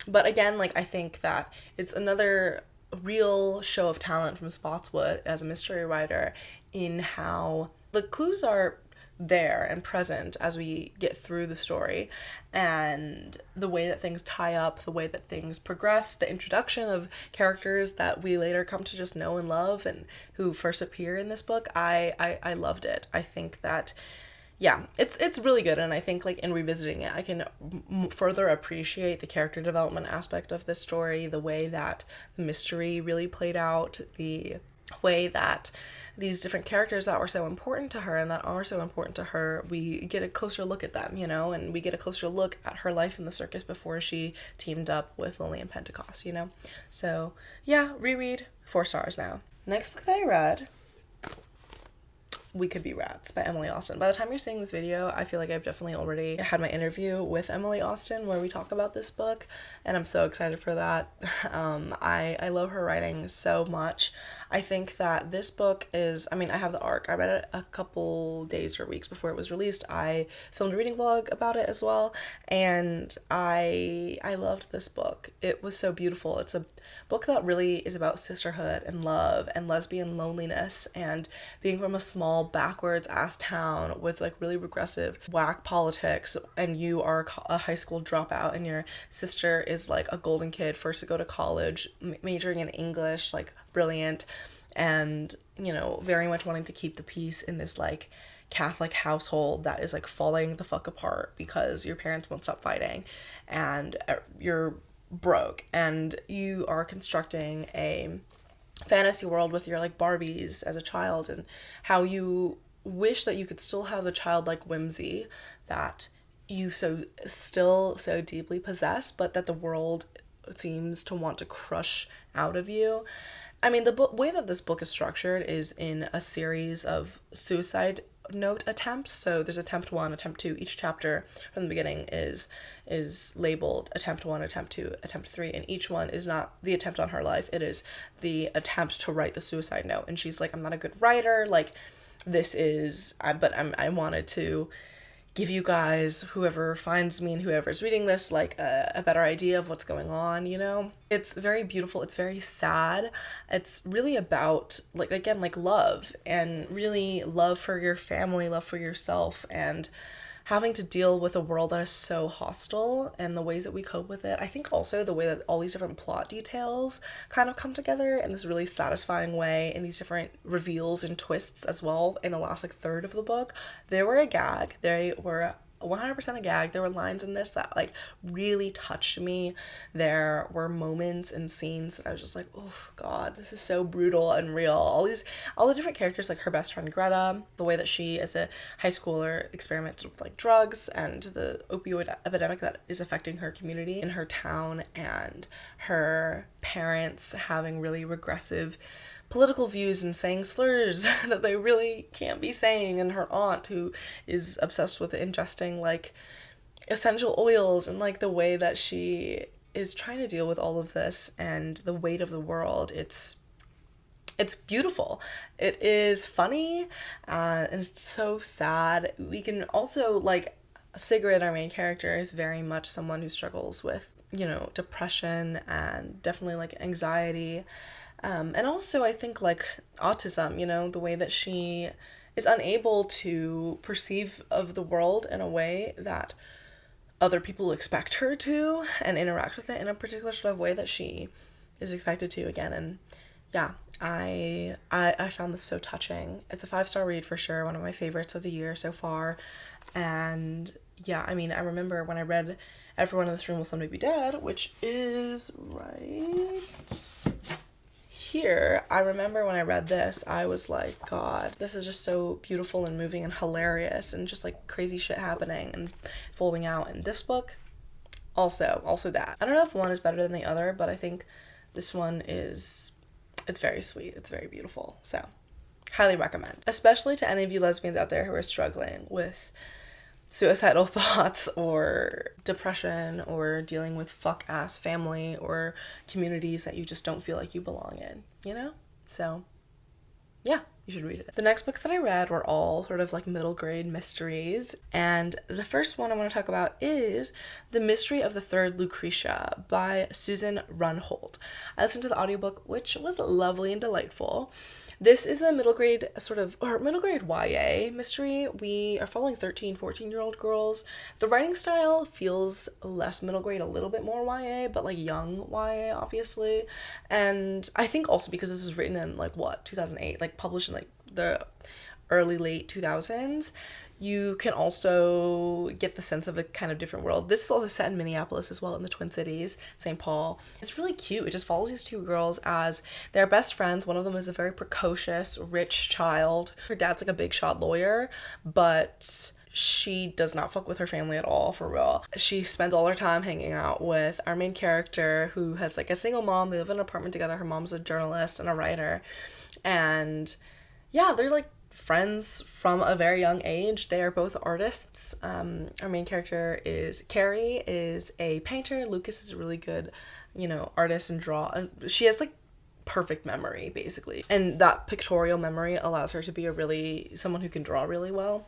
But again, like I think that it's another real show of talent from Spotswood as a mystery writer in how the clues are there and present as we get through the story, and the way that things tie up, the way that things progress, the introduction of characters that we later come to just know and love and who first appear in this book. I loved it. I think that, yeah, it's really good, and I think like in revisiting it, I can further appreciate the character development aspect of this story, the way that the mystery really played out, the way that these different characters that were so important to her and that are so important to her, we get a closer look at them, you know, and we get a closer look at her life in the circus before she teamed up with Lily and Pentecost, you know. So yeah, reread, 4 stars now. Next book that I read, We Could Be Rats by Emily Austen. By the time you're seeing this video, I feel like I've definitely already had my interview with Emily Austen where we talk about this book, and I'm so excited for that. I love her writing so much. I think that this book is, I mean, I have the arc. I read it a couple days or weeks before it was released. I filmed a reading vlog about it as well, and I loved this book. It was so beautiful. It's a book that really is about sisterhood and love and lesbian loneliness and being from a small backwards ass town with like really regressive whack politics, and you are a high school dropout and your sister is like a golden kid, first to go to college, majoring in English, like brilliant, and you know, very much wanting to keep the peace in this like Catholic household that is like falling the fuck apart because your parents won't stop fighting and you're broke and you are constructing a fantasy world with your like Barbies as a child, and how you wish that you could still have the childlike whimsy that you still so deeply possess, but that the world seems to want to crush out of you. I mean, the way that this book is structured is in a series of suicide note attempts. So there's attempt 1, attempt 2. Each chapter from the beginning is labeled attempt 1, attempt 2, attempt 3, and each one is not the attempt on her life. It is the attempt to write the suicide note. And she's like, I'm not a good writer. Like, this is, I wanted to give you guys, whoever finds me and whoever's reading this, like a better idea of what's going on, you know? It's very beautiful. It's very sad. It's really about, like, again, like love, and really love for your family, love for yourself, and having to deal with a world that is so hostile and the ways that we cope with it. I think also the way that all these different plot details kind of come together in this really satisfying way, in these different reveals and twists as well in the last like third of the book. They were a gag. They were 100% a gag. There were lines in this that like really touched me. There were moments and scenes that I was just like, oh god, this is so brutal and real. All the different characters, like her best friend Greta, the way that she as a high schooler experimented with like drugs and the opioid epidemic that is affecting her community in her town, and her parents having really regressive political views and saying slurs that they really can't be saying, and her aunt who is obsessed with ingesting like essential oils, and like the way that she is trying to deal with all of this and the weight of the world. It's beautiful. It is funny, and it's so sad. We can also, like, Sigrid, our main character, is very much someone who struggles with, you know, depression and definitely like anxiety. And also I think like autism, you know, the way that she is unable to perceive of the world in a way that other people expect her to, and interact with it in a particular sort of way that she is expected to again. And yeah, I found this so touching. It's a 5-star read for sure, one of my favorites of the year so far. And yeah, I mean, I remember when I read Everyone in This Room Will Someday Be Dead, which is right here. I remember when I read this, I was like, god, this is just so beautiful and moving and hilarious and just like crazy shit happening and folding out. And this book, also that. I don't know if one is better than the other, but I think this one is, it's very sweet. It's very beautiful. So highly recommend, especially to any of you lesbians out there who are struggling with suicidal thoughts or depression or dealing with fuck ass family or communities that you just don't feel like you belong in, you know? So yeah, you should read it. The next books that I read were all sort of like middle grade mysteries, and the first one I want to talk about is The Mystery of the Third Lucretia by Susan Runholt. I listened to the audiobook, which was lovely and delightful. This is a middle grade YA mystery. We are following 13, 14-year-old girls. The writing style feels less middle grade, a little bit more YA, but like young YA, obviously. And I think also because this was written in 2008, like published in like the late 2000s, you can also get the sense of a kind of different world. This is also set in Minneapolis as well, in the Twin Cities, St. Paul. It's really cute. It just follows these two girls as their best friends. One of them is a very precocious, rich child. Her dad's like a big shot lawyer, but she does not fuck with her family at all, for real. She spends all her time hanging out with our main character, who has like a single mom. They live in an apartment together. Her mom's a journalist and a writer. And yeah, they're like friends from a very young age. They are both artists. Our main character is Carrie, is a painter. Lucas is a really good, artist and she has like perfect memory, basically. And that pictorial memory allows her to be someone who can draw really well.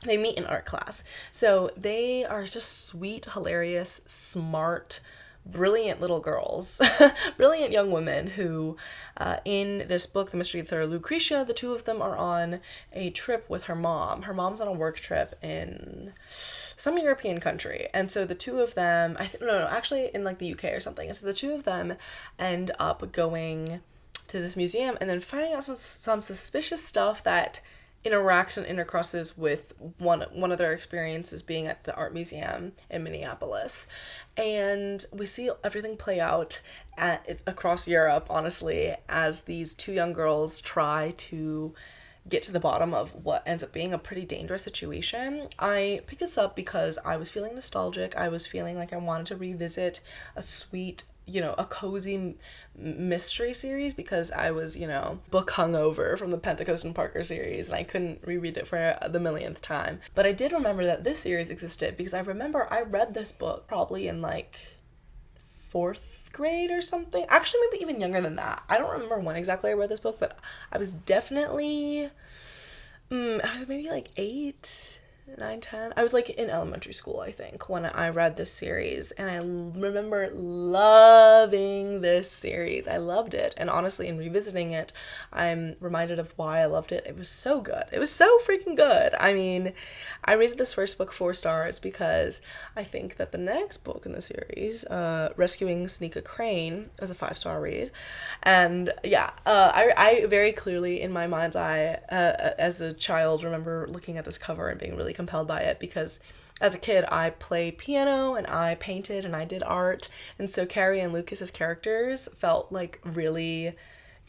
They meet in art class. So they are just sweet, hilarious, smart, brilliant little girls, brilliant young women who, in this book, The Mystery of the Third Lucretia, the two of them are on a trip with her mom. Her mom's on a work trip in some European country. And so the two of them, actually in like the UK or something. And so the two of them end up going to this museum and then finding out some suspicious stuff that interacts and intercrosses with one of their experiences being at the art museum in Minneapolis. And we see everything play out across Europe, honestly, as these two young girls try to get to the bottom of what ends up being a pretty dangerous situation. I picked this up because I was feeling nostalgic. I was feeling like I wanted to revisit a sweet, a cozy mystery series, because I was, book hungover from the Pentecost and Parker series, and I couldn't reread it for the millionth time. But I did remember that this series existed, because I remember I read this book probably in like 4th grade or something. Actually, maybe even younger than that. I don't remember when exactly I read this book, but I was definitely, I was maybe like 8, 9, 10. I was like in elementary school, I think, when I read this series, and I remember loving this series. I loved it, and honestly, in revisiting it, I'm reminded of why I loved it. It was so good. It was so freaking good. I mean, I rated this first book 4 stars because I think that the next book in the series, Rescuing Seneca Crane, is a 5-star read, and yeah, I very clearly, in my mind's eye, as a child, remember looking at this cover and being really compelled by it, because as a kid I played piano and I painted and I did art, and so Carrie and Lucas's characters felt like really,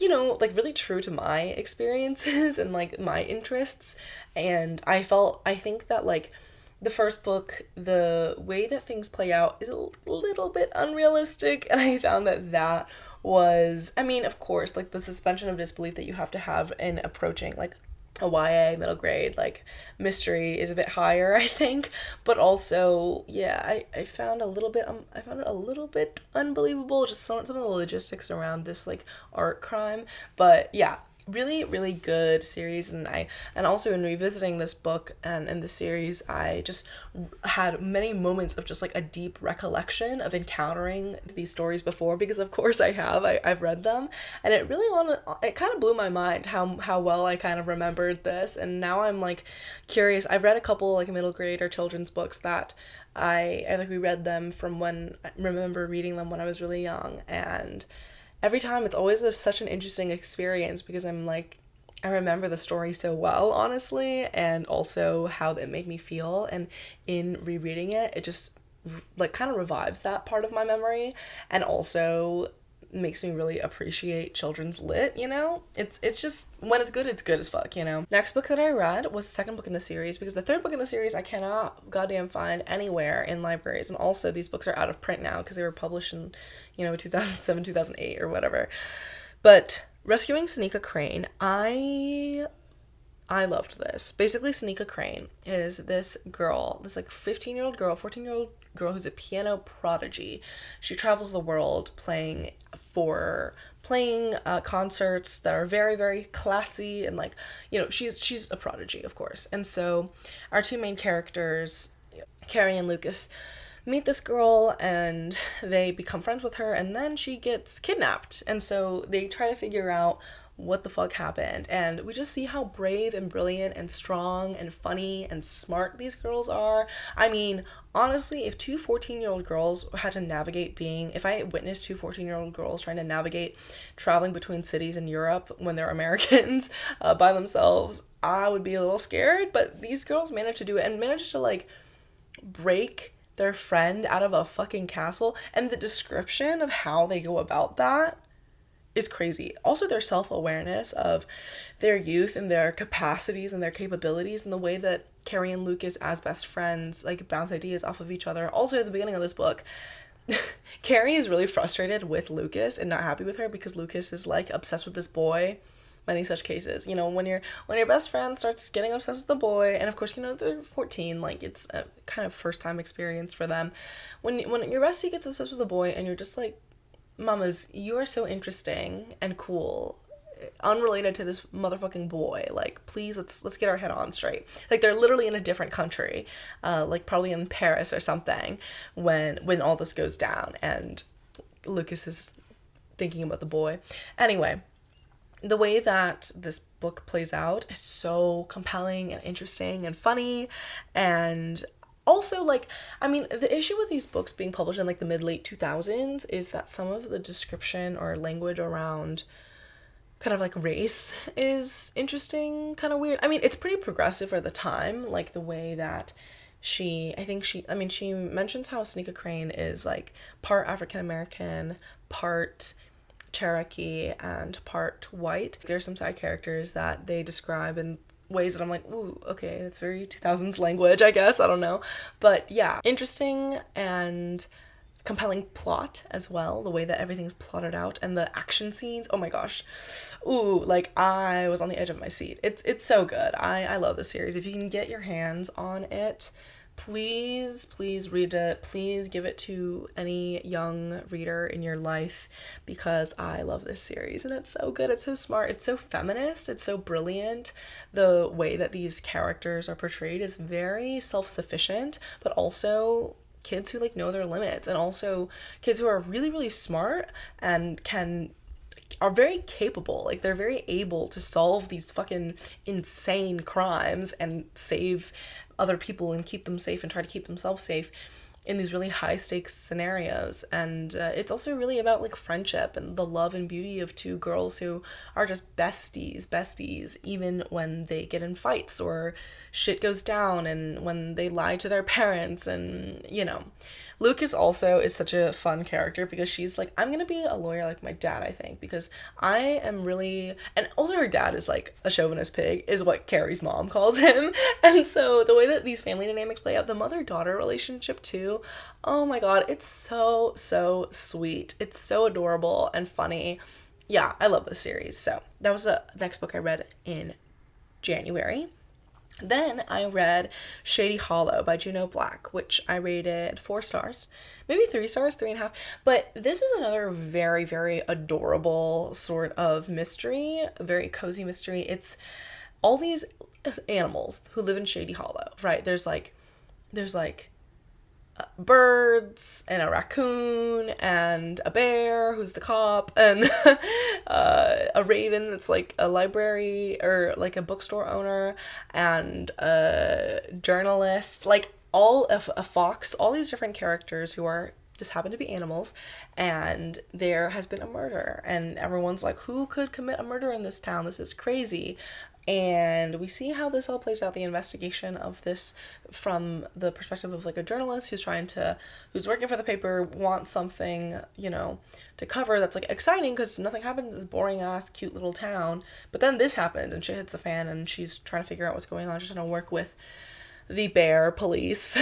really true to my experiences and like my interests. And I think that like the first book, the way that things play out is a little bit unrealistic, and I found that was, of course, like the suspension of disbelief that you have to have in approaching like a YA middle grade like mystery is a bit higher, I think, but also, yeah, I found it a little bit unbelievable, just some of the logistics around this like art crime. But yeah, really, really good series, and also in revisiting this book and in the series, I just had many moments of just like a deep recollection of encountering these stories before, because of course I've read them, and it kind of blew my mind how well I kind of remembered this. And now I'm like curious. I've read a couple like middle grade or children's books that I like reread them from when I remember reading them when I was really young, and every time it's always such an interesting experience, because I'm like, I remember the story so well, honestly, and also how it made me feel, and in rereading it, it just like kind of revives that part of my memory, and also makes me really appreciate children's lit, It's just, when it's good as fuck, Next book that I read was the second book in the series, because the third book in the series I cannot goddamn find anywhere in libraries, and also these books are out of print now because they were published in 2007, 2008 or whatever. But Rescuing Seneca Crane, I loved this. Basically, Seneca Crane is this girl, this like 15-year-old girl, 14-year-old girl who's a piano prodigy. She travels the world playing for playing concerts that are very, very classy, and like, you know, she's a prodigy, of course. And so our two main characters, Carrie and Lucas, meet this girl and they become friends with her, and then she gets kidnapped. And so they try to figure out what the fuck happened. And we just see how brave and brilliant and strong and funny and smart these girls are. I mean, honestly, if two 14-year-old girls had to navigate if I witnessed two 14-year-old girls trying to navigate traveling between cities in Europe when they're Americans by themselves, I would be a little scared. But these girls managed to do it, and managed to like break their friend out of a fucking castle. And the description of how they go about that is crazy. Also, their self-awareness of their youth and their capacities and their capabilities, and the way that Carrie and Lucas as best friends like bounce ideas off of each other. Also, at the beginning of this book, Carrie is really frustrated with Lucas and not happy with her because Lucas is like obsessed with this boy. Many such cases, you know, when your best friend starts getting obsessed with the boy, and of course, you know, they're 14, like it's a kind of first time experience for them. When your bestie gets obsessed with a boy and you're just like, mamas, you are so interesting and cool, unrelated to this motherfucking boy. Like, please, let's get our head on straight. Like, they're literally in a different country, like probably in Paris or something, when all this goes down, and Lucas is thinking about the boy. Anyway, the way that this book plays out is so compelling and interesting and funny. And also, like, I mean, the issue with these books being published in like the mid-late 2000s is that some of the description or language around kind of like race is interesting, kind of weird. I mean, it's pretty progressive for the time, like the way that she mentions how Seneca Crane is like part African American, part Cherokee, and part white. There's some side characters that they describe in ways that I'm like, ooh, okay, that's very 2000s language, I guess. I don't know. But yeah, interesting and compelling plot as well, the way that everything's plotted out, and the action scenes, oh my gosh. Ooh, like I was on the edge of my seat. It's so good. I love this series. If you can get your hands on it, please read it. Please give it to any young reader in your life, because I love this series and it's so good. It's so smart. It's so feminist. It's so brilliant. The way that these characters are portrayed is very self-sufficient, but also kids who like know their limits, and also kids who are really, really smart and are very capable. Like, they're very able to solve these fucking insane crimes and save other people and keep them safe and try to keep themselves safe in these really high stakes scenarios. And it's also really about like friendship and the love and beauty of two girls who are just besties, even when they get in fights or shit goes down, and when they lie to their parents. And, you know, Lucas also is such a fun character because she's like, I'm gonna be a lawyer like my dad, I think, because I am really, and also her dad is like a chauvinist pig, is what Carrie's mom calls him. And so the way that these family dynamics play out, the mother-daughter relationship too, oh my god, it's so sweet. It's so adorable and funny. Yeah, I love this series. So that was the next book I read in January. Then I read Shady Hollow by Juneau Black, which I rated 4 stars, maybe 3 stars, 3.5. But this was another very, very adorable sort of mystery, a very cozy mystery. It's all these animals who live in Shady Hollow, right? There's like birds and a raccoon and a bear who's the cop, and a raven that's like a library or like a bookstore owner, and a journalist, like a fox, all these different characters who are just happen to be animals. And there has been a murder, and everyone's like, who could commit a murder in this town? This is crazy. And we see how this all plays out, the investigation of this from the perspective of like a journalist who's working for the paper, wants something, you know, to cover that's like exciting because nothing happens in this boring ass cute little town. But then this happens and shit hits the fan, and she's trying to figure out what's going on. She's trying to work with the bear police.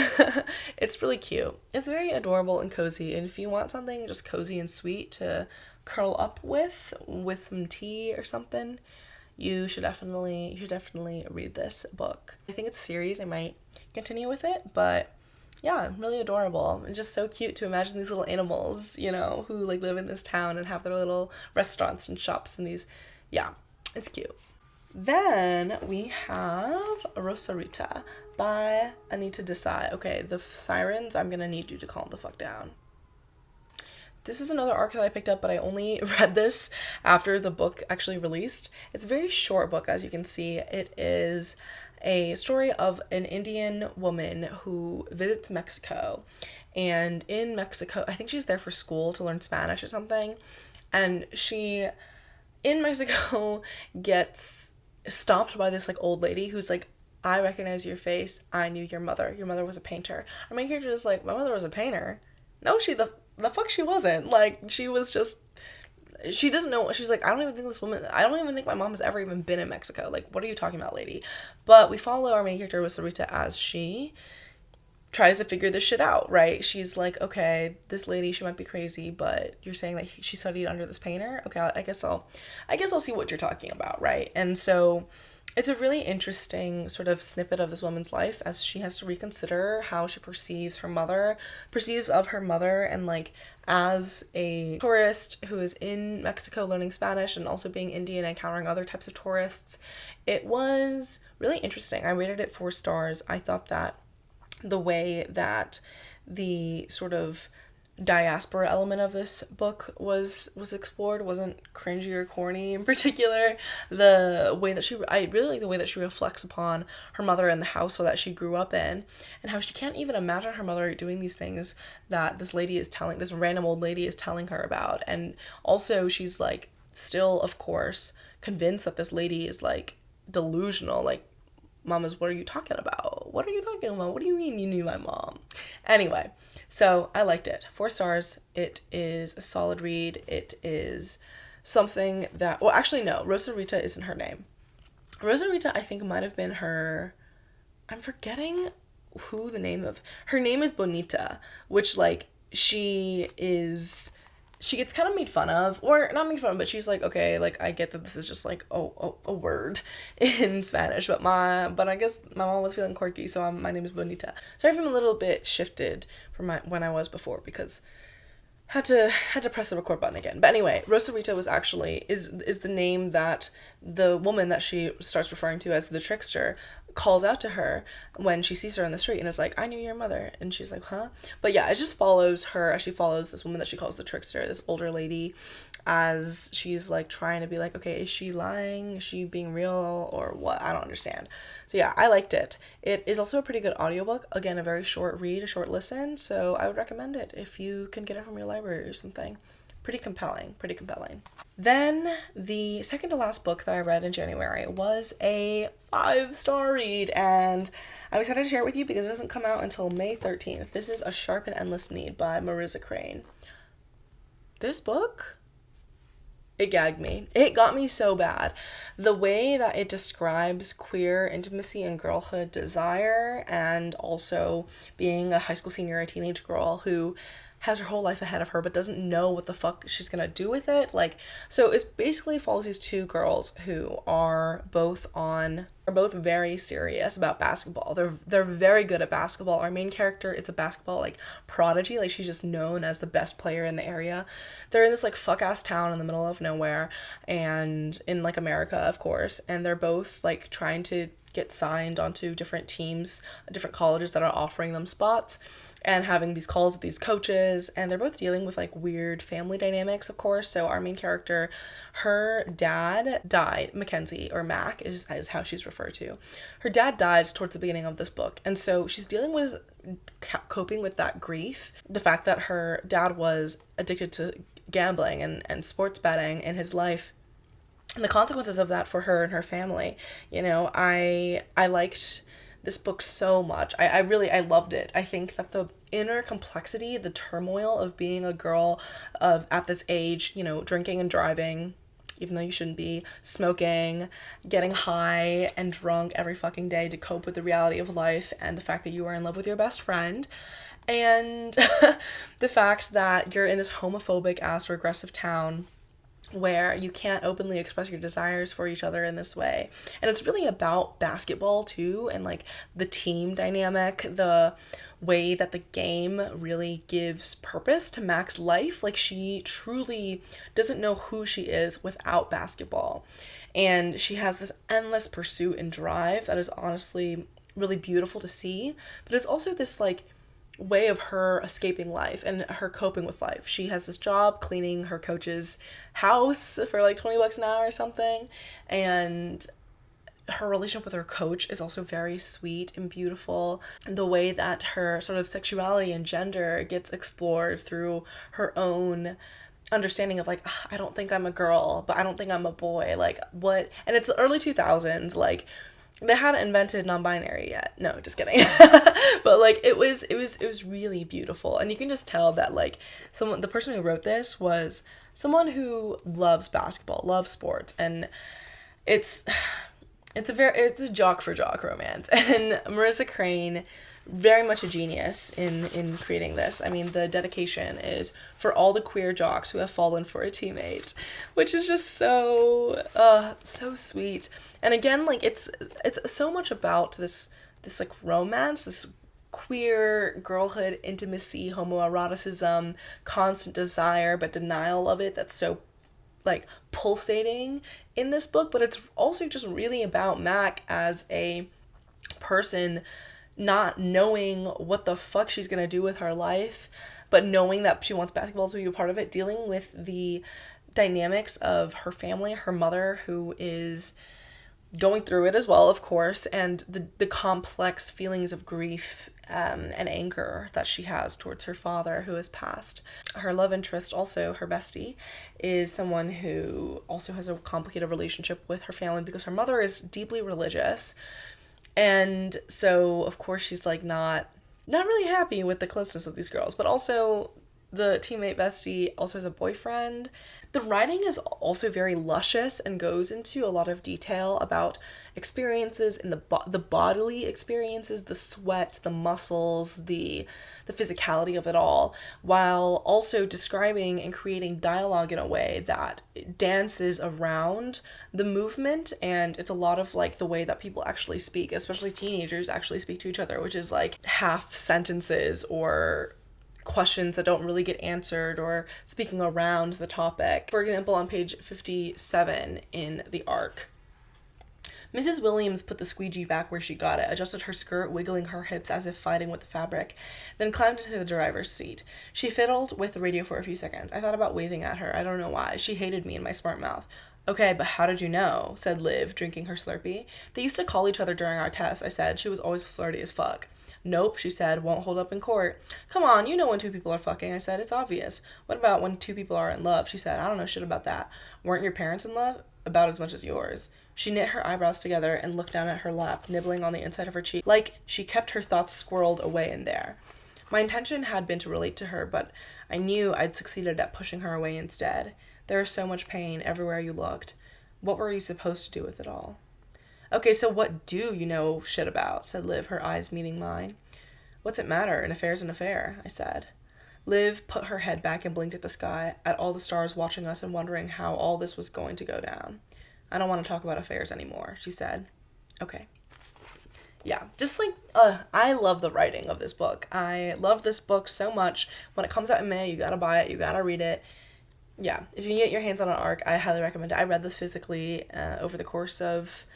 It's really cute. It's very adorable and cozy. And if you want something just cozy and sweet to curl up with some tea or something, you should definitely read this book. I think it's a series. I might continue with it, but yeah, really adorable. And just so cute to imagine these little animals, you know, who like live in this town and have their little restaurants and shops and these, yeah, it's cute. Then we have Rosarita by Anita Desai. Okay, the sirens, I'm gonna need you to calm the fuck down. This is another arc that I picked up, but I only read this after the book actually released. It's a very short book, as you can see. It is a story of an Indian woman who visits Mexico. And in Mexico, I think she's there for school to learn Spanish or something. And she, in Mexico, gets stopped by this like old lady who's like, I recognize your face. I knew your mother. Your mother was a painter. Our main character is like, my mother was a painter. No, the fuck she wasn't. Like, she was just, she doesn't know. She's like, I don't even think my mom has ever even been in Mexico. Like, what are you talking about, lady? But we follow our main character, Rosarita, as she tries to figure this shit out, right? She's like, okay, this lady, she might be crazy, but you're saying that she studied under this painter? Okay, I guess I'll see what you're talking about, right? And so it's a really interesting sort of snippet of this woman's life as she has to reconsider how she perceives of her mother, and like as a tourist who is in Mexico learning Spanish and also being Indian and encountering other types of tourists. It was really interesting. I rated it 4 stars. I thought that the way that the sort of diaspora element of this book was explored wasn't cringy or corny. In particular, the way that I really like the way that she reflects upon her mother and the house that she grew up in, and how she can't even imagine her mother doing these things that this random old lady is telling her about. And also she's like still, of course, convinced that this lady is like delusional. Like, Mamas, what are you talking about? What are you talking about? What do you mean you knew my mom? Anyway, so I liked it. 4 stars. It is a solid read. It is something that, well, actually, no, Rosarita isn't her name. Rosarita, I think, might have been her, I'm forgetting who the name of, her name is Bonita, which, like, she gets kind of made fun of, or not made fun of, but she's like, okay, like, I get that this is just like a word in Spanish, but I guess my mom was feeling quirky, so my name is Bonita. Sorry if I'm a little bit shifted from when I was before, because had to press the record button again. But anyway, Rosarita was actually is the name that the woman that she starts referring to as the trickster calls out to her when she sees her in the street, and is like, I knew your mother. And she's like, huh? But yeah, it just follows her as she follows this woman that she calls the trickster, this older lady, as she's like trying to be like, okay, is she lying? Is she being real or what? I don't understand. So yeah, I liked it. It is also a pretty good audiobook. Again, a very short read, a short listen. So I would recommend it if you can get it from your library or something. Pretty compelling. Then the second to last book that I read in January was a 5-star read, and I'm excited to share it with you because it doesn't come out until May 13th. This is A Sharp and Endless Need by Marisa Crane. This book, it gagged me. It got me so bad. The way that it describes queer intimacy and girlhood desire, and also being a high school senior, a teenage girl who has her whole life ahead of her but doesn't know what the fuck she's gonna do with it. Like, so it basically follows these 2 girls who are both very serious about basketball. They're very good at basketball. Our main character is a basketball like prodigy. Like, she's just known as the best player in the area. They're in this like fuck ass town in the middle of nowhere, and in like America, of course, and they're both like trying to get signed onto different teams, different colleges that are offering them spots, and having these calls with these coaches, and they're both dealing with like weird family dynamics, of course. So our main character, her dad died. Mackenzie, or Mac is how she's referred to. Her dad dies towards the beginning of this book, and so she's dealing with coping with that grief, the fact that her dad was addicted to gambling and sports betting in his life, and the consequences of that for her and her family. You know, I liked this book so much. I loved it. I think that the inner complexity, the turmoil of being a girl at this age, you know, drinking and driving, even though you shouldn't be, smoking, getting high and drunk every fucking day to cope with the reality of life, and the fact that you are in love with your best friend, and the fact that you're in this homophobic ass regressive town where you can't openly express your desires for each other in this way. And it's really about basketball too, and like the team dynamic, the way that the game really gives purpose to Mac's life. Like, she truly doesn't know who she is without basketball. And she has this endless pursuit and drive that is honestly really beautiful to see. But it's also this, like, way of her escaping life and her coping with life. She has this job cleaning her coach's house for like $20 an hour or something, and her relationship with her coach is also very sweet and beautiful. The way that her sort of sexuality and gender gets explored through her own understanding of like, I don't think I'm a girl, but I don't think I'm a boy. Like, what? And it's the early 2000s, like, they hadn't invented non-binary yet. No, just kidding. But like it was really beautiful, and you can just tell that like the person who wrote this was someone who loves basketball, loves sports, and it's a jock for jock romance. And Marisa Crane, very much a genius in creating this. I mean, the dedication is for all the queer jocks who have fallen for a teammate, which is just so sweet. And again, like it's so much about this like romance, this queer girlhood, intimacy, homoeroticism, constant desire but denial of it, that's so like pulsating in this book. But it's also just really about Mac as a person not knowing what the fuck she's gonna do with her life, but knowing that she wants basketball to be a part of it, dealing with the dynamics of her family, her mother, who is going through it as well, of course, and the complex feelings of grief and anger that she has towards her father who has passed. Her love interest, also her bestie, is someone who also has a complicated relationship with her family because her mother is deeply religious. And so, of course, she's like not really happy with the closeness of these girls, but also the teammate bestie also has a boyfriend. The writing is also very luscious and goes into a lot of detail about experiences in the bodily experiences, the sweat, the muscles, the physicality of it all, while also describing and creating dialogue in a way that dances around the movement. And it's a lot of like the way that people actually speak, especially teenagers actually speak to each other, which is like half sentences or questions that don't really get answered or speaking around the topic. For example, on page 57 in the arc, Mrs. Williams put the squeegee back where she got it, adjusted her skirt, wiggling her hips as if fighting with the fabric, then climbed into the driver's seat. She fiddled with the radio for a few seconds. I thought about waving at her. I don't know why. She hated me and my smart mouth. Okay, but how did you know? Said Liv, drinking her Slurpee. They used to call each other during our tests, I said. She was always flirty as fuck. Nope, she said, won't hold up in court. Come on, you know when two people are fucking, I said. It's obvious. What about when two people are in love? She said, I don't know shit about that. Weren't your parents in love? About as much as yours. She knit her eyebrows together and looked down at her lap, nibbling on the inside of her cheek, like she kept her thoughts squirreled away in there. My intention had been to relate to her, but I knew I'd succeeded at pushing her away instead. There was so much pain everywhere you looked. What were you supposed to do with it all? Okay, so what do you know shit about? Said Liv, her eyes meeting mine. What's it matter? An affair's an affair, I said. Liv put her head back and blinked at the sky, at all the stars watching us and wondering how all this was going to go down. I don't want to talk about affairs anymore, she said. Okay. Yeah, just like, I love the writing of this book. I love this book so much. When it comes out in May, you gotta buy it, you gotta read it. Yeah, if you can get your hands on an arc, I highly recommend it. I read this physically over the course of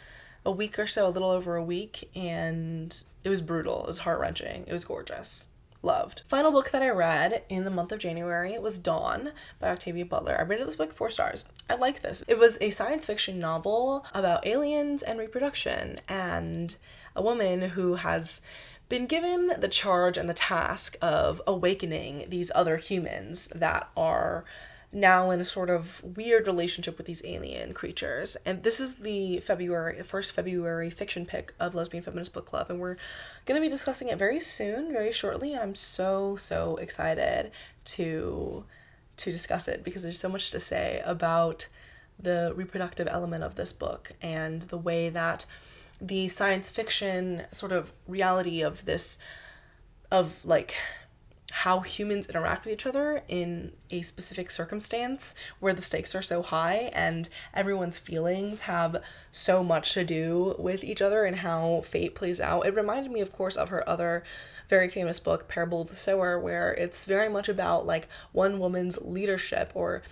a week or so, a little over a week, and it was brutal. It was heart-wrenching. It was gorgeous. Loved. Final book that I read in the month of January was Dawn by Octavia Butler. I rated this book 4 stars. I like this. It was a science fiction novel about aliens and reproduction, and a woman who has been given the charge and the task of awakening these other humans that are now in a sort of weird relationship with these alien creatures. And this is the first February fiction pick of Lesbian Feminist Book Club, and we're going to be discussing it very soon, very shortly, and I'm so excited to discuss it because there's so much to say about the reproductive element of this book and the way that the science fiction sort of reality of this, of like how humans interact with each other in a specific circumstance where the stakes are so high and everyone's feelings have so much to do with each other and how fate plays out. It reminded me, of course, of her other very famous book, Parable of the Sower, where it's very much about like one woman's leadership, or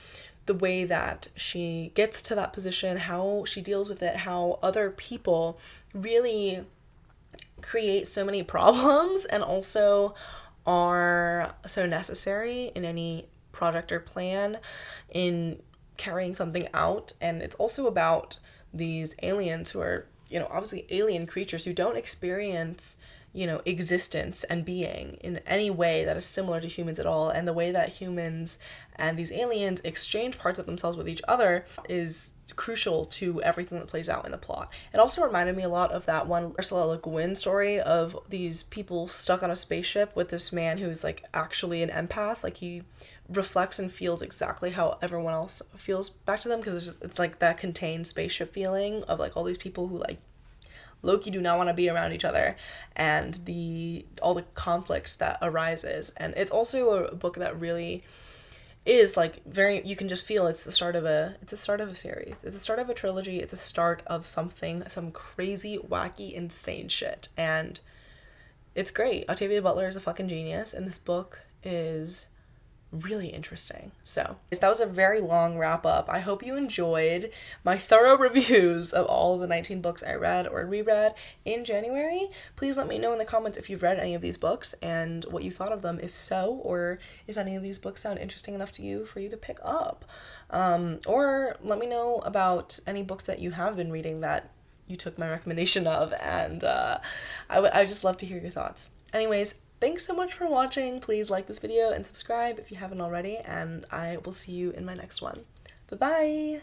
the way that she gets to that position, how she deals with it, how other people really create so many problems and also are so necessary in any project or plan in carrying something out. And it's also about these aliens who are, you know, obviously alien creatures who don't experience, you know, existence and being in any way that is similar to humans at all. And the way that humans and these aliens exchange parts of themselves with each other is crucial to everything that plays out in the plot. It also reminded me a lot of that one Ursula Le Guin story of these people stuck on a spaceship with this man who's like actually an empath. Like he reflects and feels exactly how everyone else feels back to them, because it's like that contained spaceship feeling of like all these people who like low-key do not want to be around each other, and all the conflict that arises. And it's also a book that really is like very, you can just feel it's the start of a series. It's the start of a trilogy. It's a start of something, some crazy, wacky, insane shit. And it's great. Octavia Butler is a fucking genius, and this book is really interesting. So that was a very long wrap up. I hope you enjoyed my thorough reviews of all of the 19 books I read or reread in January. Please let me know in the comments if you've read any of these books and what you thought of them, if so, or if any of these books sound interesting enough to you for you to pick up. Or let me know about any books that you have been reading that you took my recommendation of, and I just love to hear your thoughts. Anyways, thanks so much for watching. Please like this video and subscribe if you haven't already, and I will see you in my next one. Bye-bye!